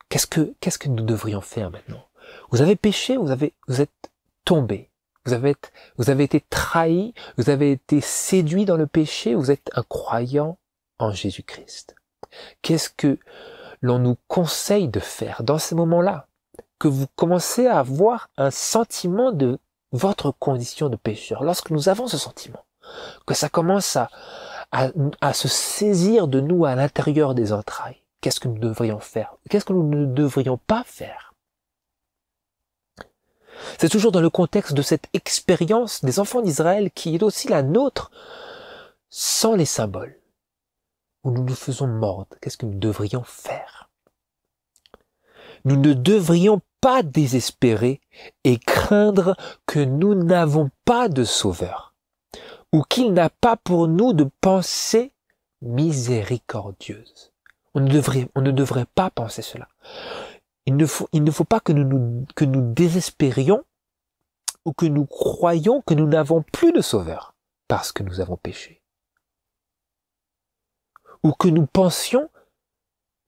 qu'est-ce que nous devrions faire maintenant? Vous avez péché, vous êtes tombé. Vous avez été trahi, vous avez été séduit dans le péché, vous êtes un croyant en Jésus-Christ. Qu'est-ce que l'on nous conseille de faire dans ces moments-là? Que vous commencez à avoir un sentiment de votre condition de pécheur. Lorsque nous avons ce sentiment, que ça commence à se saisir de nous à l'intérieur des entrailles, qu'est-ce que nous devrions faire? Qu'est-ce que nous ne devrions pas faire? C'est toujours dans le contexte de cette expérience des enfants d'Israël qui est aussi la nôtre, sans les symboles, où nous nous faisons mordre. Qu'est-ce que nous devrions faire? Nous ne devrions pas désespérer et craindre que nous n'avons pas de sauveur, ou qu'il n'a pas pour nous de pensée miséricordieuse. On ne devrait pas penser cela. Il ne faut pas que nous désespérions ou que nous croyions que nous n'avons plus de sauveur parce que nous avons péché. Ou que nous pensions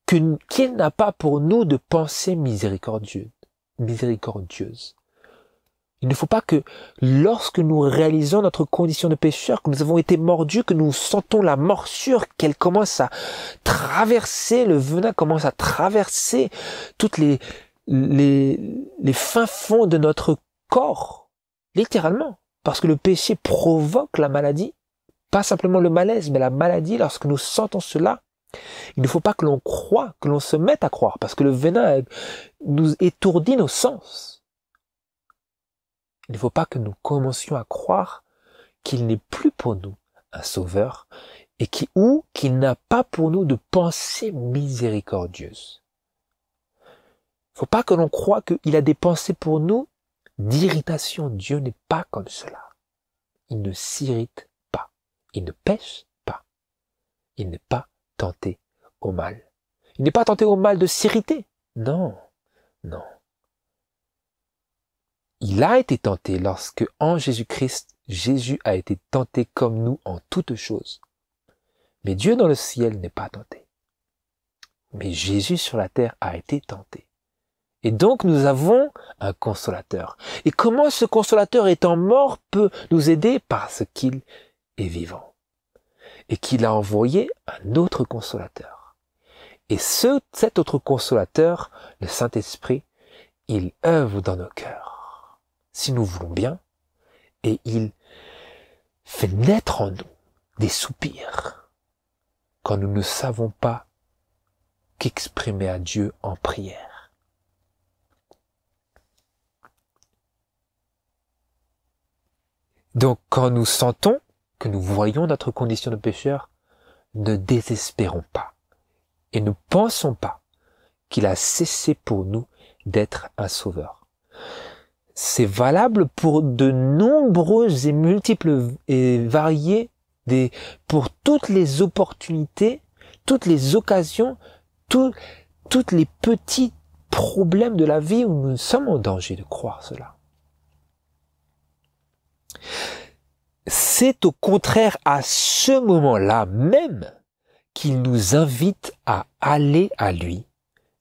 qu'il n'a pas pour nous de pensée miséricordieuse. Il ne faut pas que lorsque nous réalisons notre condition de pécheur, que nous avons été mordus, que nous sentons la morsure, qu'elle commence à traverser, le venin commence à traverser toutes les fins fonds de notre corps, littéralement, parce que le péché provoque la maladie, pas simplement le malaise, mais la maladie. Lorsque nous sentons cela, il ne faut pas que l'on croie, que l'on se mette à croire, parce que le venin nous étourdit nos sens. Il ne faut pas que nous commencions à croire qu'il n'est plus pour nous un sauveur et qu'il n'a pas pour nous de pensée miséricordieuse. Il ne faut pas que l'on croie qu'il a des pensées pour nous d'irritation. Dieu n'est pas comme cela. Il ne s'irrite pas. Il ne pêche pas. Il n'est pas tenté au mal. Il n'est pas tenté au mal de s'irriter. Non, non. Il a été tenté lorsque, en Jésus-Christ, Jésus a été tenté comme nous en toutes choses. Mais Dieu dans le ciel n'est pas tenté. Mais Jésus sur la terre a été tenté. Et donc nous avons un consolateur. Et comment ce consolateur étant mort peut nous aider? Parce qu'il est vivant. Et qu'il a envoyé un autre consolateur. Et cet autre consolateur, le Saint-Esprit, il œuvre dans nos cœurs, si nous voulons bien, et il fait naître en nous des soupirs quand nous ne savons pas qu'exprimer à Dieu en prière. Donc quand nous sentons, que nous voyons notre condition de pécheur, ne désespérons pas et ne pensons pas qu'il a cessé pour nous d'être un sauveur. C'est valable pour de nombreuses et multiples et variées, pour toutes les opportunités, toutes les occasions, toutes les petits problèmes de la vie où nous sommes en danger de croire cela. C'est au contraire à ce moment-là même qu'il nous invite à aller à lui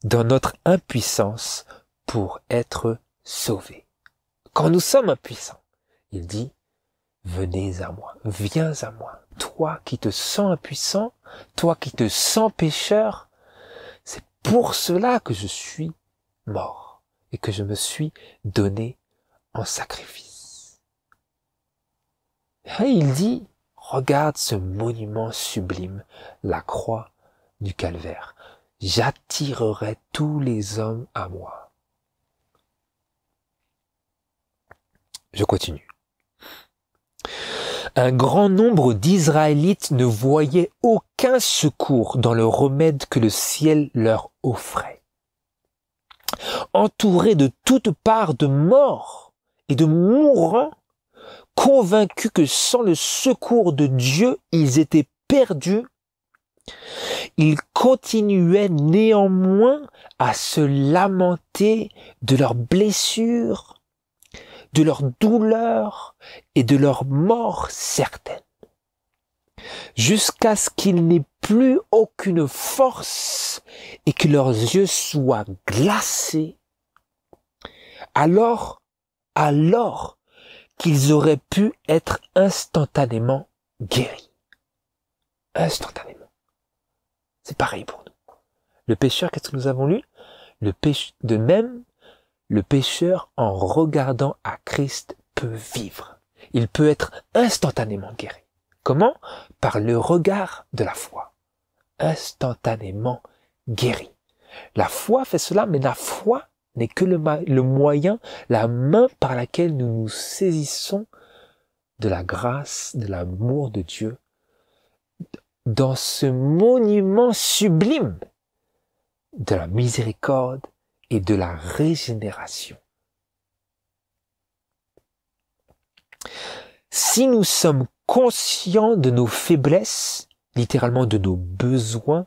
dans notre impuissance pour être sauvés. Quand nous sommes impuissants, il dit, venez à moi, viens à moi. Toi qui te sens impuissant, toi qui te sens pécheur, c'est pour cela que je suis mort et que je me suis donné en sacrifice. Et il dit, regarde ce monument sublime, la croix du calvaire. J'attirerai tous les hommes à moi. Je continue. Un grand nombre d'Israélites ne voyaient aucun secours dans le remède que le ciel leur offrait. Entourés de toutes parts de morts et de mourants, convaincus que sans le secours de Dieu, ils étaient perdus, ils continuaient néanmoins à se lamenter de leurs blessures, de leur douleur et de leur mort certaine, jusqu'à ce qu'ils n'aient plus aucune force et que leurs yeux soient glacés, alors qu'ils auraient pu être instantanément guéris. Instantanément. C'est pareil pour nous. Le pécheur, qu'est-ce que nous avons lu? De même, le pécheur, en regardant à Christ, peut vivre. Il peut être instantanément guéri. Comment? Par le regard de la foi. Instantanément guéri. La foi fait cela, mais la foi n'est que le moyen, la main par laquelle nous nous saisissons de la grâce, de l'amour de Dieu, dans ce monument sublime de la miséricorde et de la régénération. Si nous sommes conscients de nos faiblesses, littéralement de nos besoins,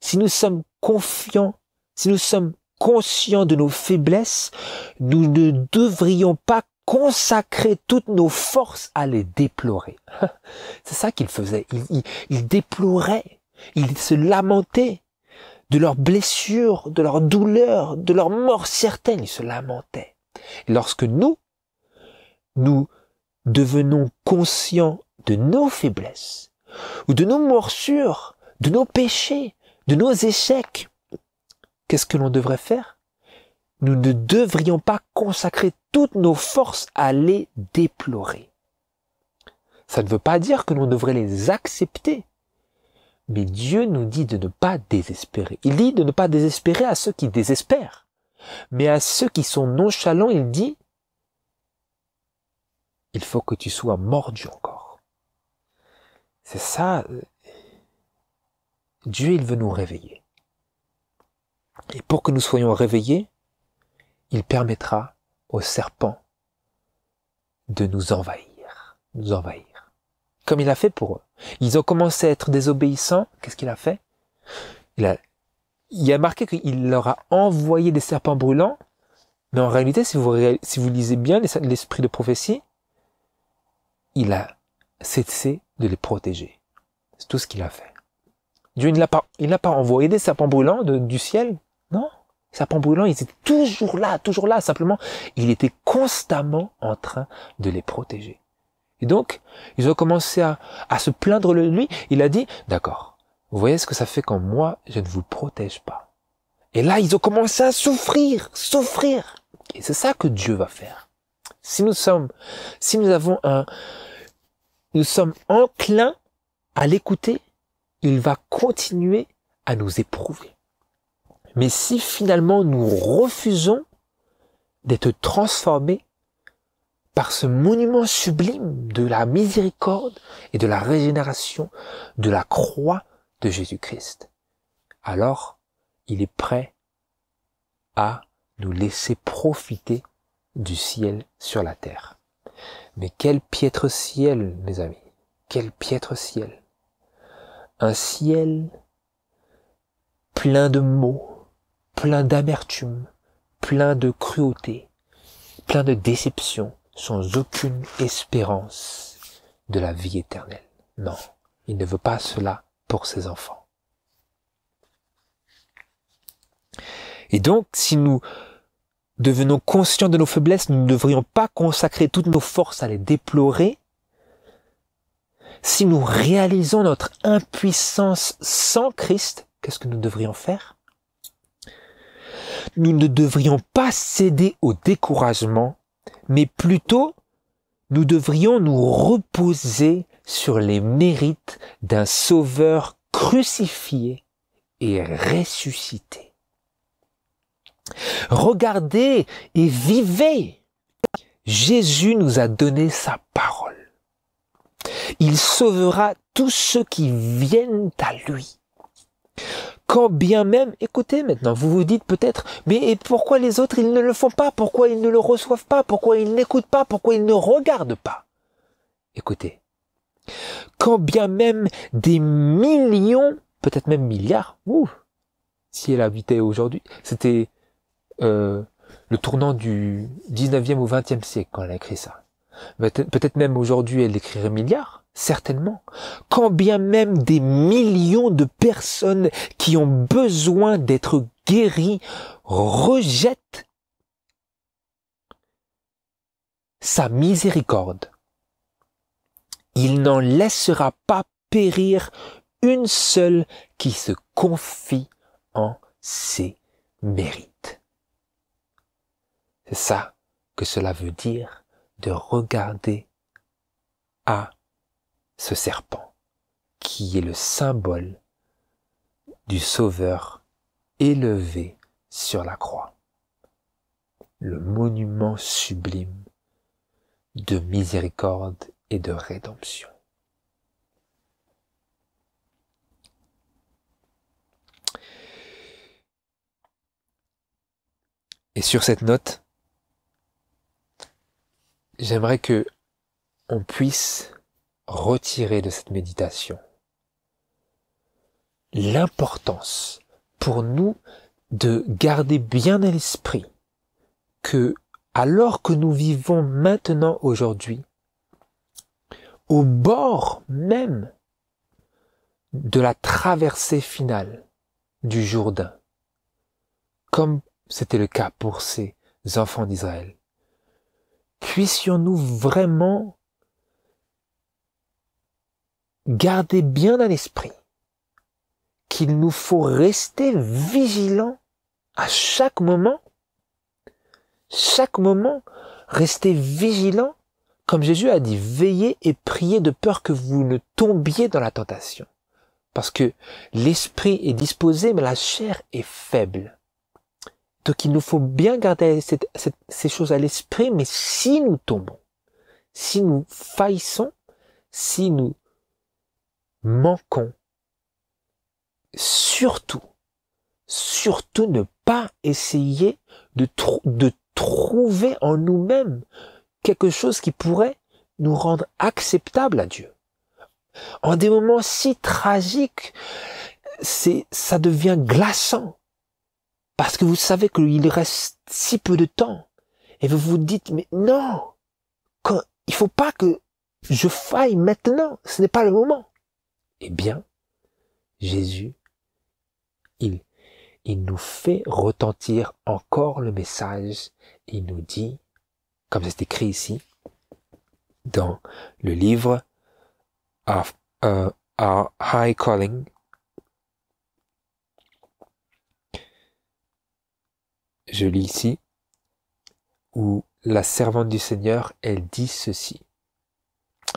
si nous sommes confiants, si nous sommes conscients de nos faiblesses, nous ne devrions pas consacrer toutes nos forces à les déplorer. C'est ça qu'il faisait. Il déplorait, il se lamentait de leurs blessures, de leurs douleurs, de leur mort certaine. Il se lamentait. Et lorsque nous devenons conscients de nos faiblesses, ou de nos morsures, de nos péchés, de nos échecs, qu'est-ce que l'on devrait faire? Nous ne devrions pas consacrer toutes nos forces à les déplorer. Ça ne veut pas dire que l'on devrait les accepter. Mais Dieu nous dit de ne pas désespérer. Il dit de ne pas désespérer à ceux qui désespèrent. Mais à ceux qui sont nonchalants, il dit, il faut que tu sois mordu encore. C'est ça. Dieu, il veut nous réveiller. Et pour que nous soyons réveillés, il permettra aux serpents de nous envahir. Comme il a fait pour eux. Ils ont commencé à être désobéissants. Qu'est-ce qu'il a fait? Il a marqué qu'il leur a envoyé des serpents brûlants. Mais en réalité, si vous lisez bien l'esprit de prophétie, il a cessé de les protéger. C'est tout ce qu'il a fait. Dieu, il n'a pas envoyé des serpents brûlants du ciel. Non. Les serpents brûlants, ils étaient toujours là. Simplement, il était constamment en train de les protéger. Et donc, ils ont commencé à se plaindre de lui. Il a dit, d'accord, vous voyez ce que ça fait quand moi, je ne vous protège pas. Et là, ils ont commencé à souffrir. Et c'est ça que Dieu va faire. Nous sommes enclins à l'écouter, il va continuer à nous éprouver. Mais si finalement nous refusons d'être transformés par ce monument sublime de la miséricorde et de la régénération de la croix de Jésus-Christ, alors il est prêt à nous laisser profiter du ciel sur la terre. Mais quel piètre ciel, mes amis, quel piètre ciel. Un ciel plein de maux, plein d'amertume, plein de cruauté, plein de déception, sans aucune espérance de la vie éternelle. Non, il ne veut pas cela pour ses enfants. Et donc, si nous devenons conscients de nos faiblesses, nous ne devrions pas consacrer toutes nos forces à les déplorer. Si nous réalisons notre impuissance sans Christ, qu'est-ce que nous devrions faire? Nous ne devrions pas céder au découragement, mais plutôt, nous devrions nous reposer sur les mérites d'un Sauveur crucifié et ressuscité. Regardez et vivez. Jésus nous a donné sa parole. Il sauvera tous ceux qui viennent à lui. Quand bien même, écoutez maintenant, vous vous dites peut-être, mais pourquoi les autres ils ne le font pas? Pourquoi ils ne le reçoivent pas? Pourquoi ils n'écoutent pas? Pourquoi ils ne regardent pas? Écoutez, quand bien même des millions, peut-être même milliards, si elle habitait aujourd'hui, c'était le tournant du 19e au 20e siècle quand elle a écrit ça. Peut-être même aujourd'hui elle écrirait milliards, certainement. Quand bien même des millions de personnes qui ont besoin d'être guéries rejettent sa miséricorde, il n'en laissera pas périr une seule qui se confie en ses mérites. C'est ça que cela veut dire de regarder à ce serpent qui est le symbole du Sauveur élevé sur la croix, le monument sublime de miséricorde et de rédemption. Et sur cette note, j'aimerais que on puisse retirer de cette méditation l'importance pour nous de garder bien à l'esprit que, alors que nous vivons maintenant aujourd'hui, au bord même de la traversée finale du Jourdain, comme c'était le cas pour ces enfants d'Israël, puissions-nous vraiment garder bien à l'esprit qu'il nous faut rester vigilants à chaque moment, rester vigilants, comme Jésus a dit, veillez et priez de peur que vous ne tombiez dans la tentation. Parce que l'esprit est disposé, mais la chair est faible. Donc il nous faut bien garder ces choses à l'esprit, mais si nous tombons, si nous faillissons, si nous manquons, surtout ne pas essayer de trouver en nous-mêmes quelque chose qui pourrait nous rendre acceptables à Dieu. En des moments si tragiques, ça devient glaçant. Parce que vous savez qu'il reste si peu de temps. Et vous vous dites, mais non, il faut pas que je faille maintenant. Ce n'est pas le moment. Eh bien, Jésus, il nous fait retentir encore le message. Il nous dit, comme c'est écrit ici, dans le livre of Our High Calling, je lis ici, où la servante du Seigneur, elle dit ceci.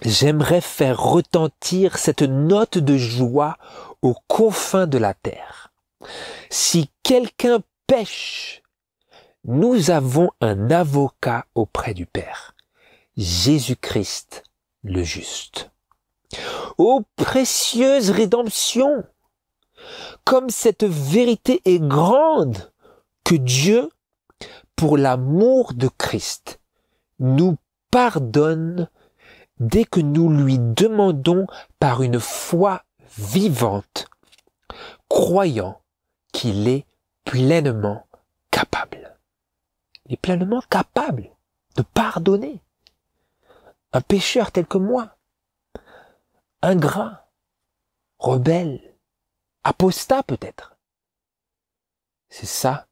J'aimerais faire retentir cette note de joie aux confins de la terre. Si quelqu'un pêche, nous avons un avocat auprès du Père, Jésus-Christ le juste. Ô précieuse rédemption, comme cette vérité est grande, que Dieu, pour l'amour de Christ, nous pardonne dès que nous lui demandons par une foi vivante, croyant qu'il est pleinement capable. Il est pleinement capable de pardonner un pécheur tel que moi, ingrat, rebelle, apostat peut-être. C'est ça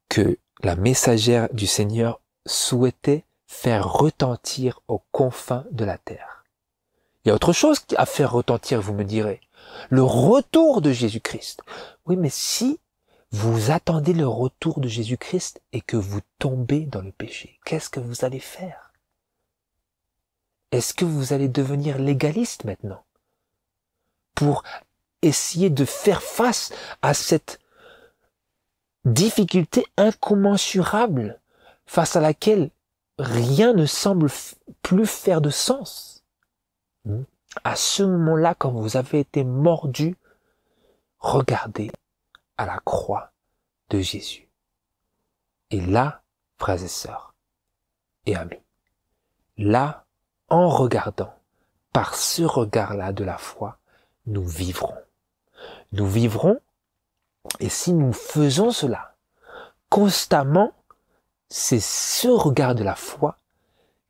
que la messagère du Seigneur souhaitait faire retentir aux confins de la terre. Il y a autre chose à faire retentir, vous me direz. Le retour de Jésus-Christ. Oui, mais si vous attendez le retour de Jésus-Christ et que vous tombez dans le péché, qu'est-ce que vous allez faire? Est-ce que vous allez devenir légaliste maintenant pour essayer de faire face à cette difficulté incommensurable face à laquelle rien ne semble plus faire de sens? À ce moment-là, quand vous avez été mordu, regardez à la croix de Jésus. Et là, frères et sœurs et amis, là, en regardant, par ce regard-là de la foi, nous vivrons. Nous vivrons, et si nous faisons cela constamment, c'est ce regard de la foi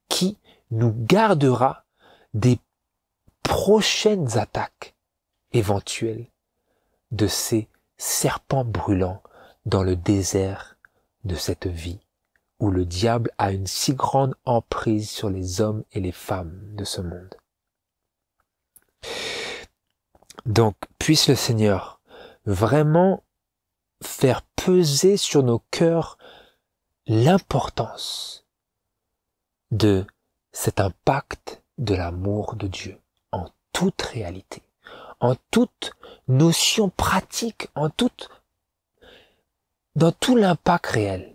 qui nous gardera des prochaines attaques éventuelles de ces serpents brûlants dans le désert de cette vie où le diable a une si grande emprise sur les hommes et les femmes de ce monde. Donc, puisse le Seigneur vraiment faire peser sur nos cœurs l'importance de cet impact de l'amour de Dieu en toute réalité, en toute notion pratique, dans tout l'impact réel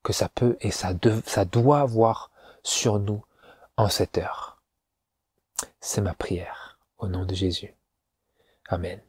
que ça peut et ça doit avoir sur nous en cette heure. C'est ma prière au nom de Jésus. Amen.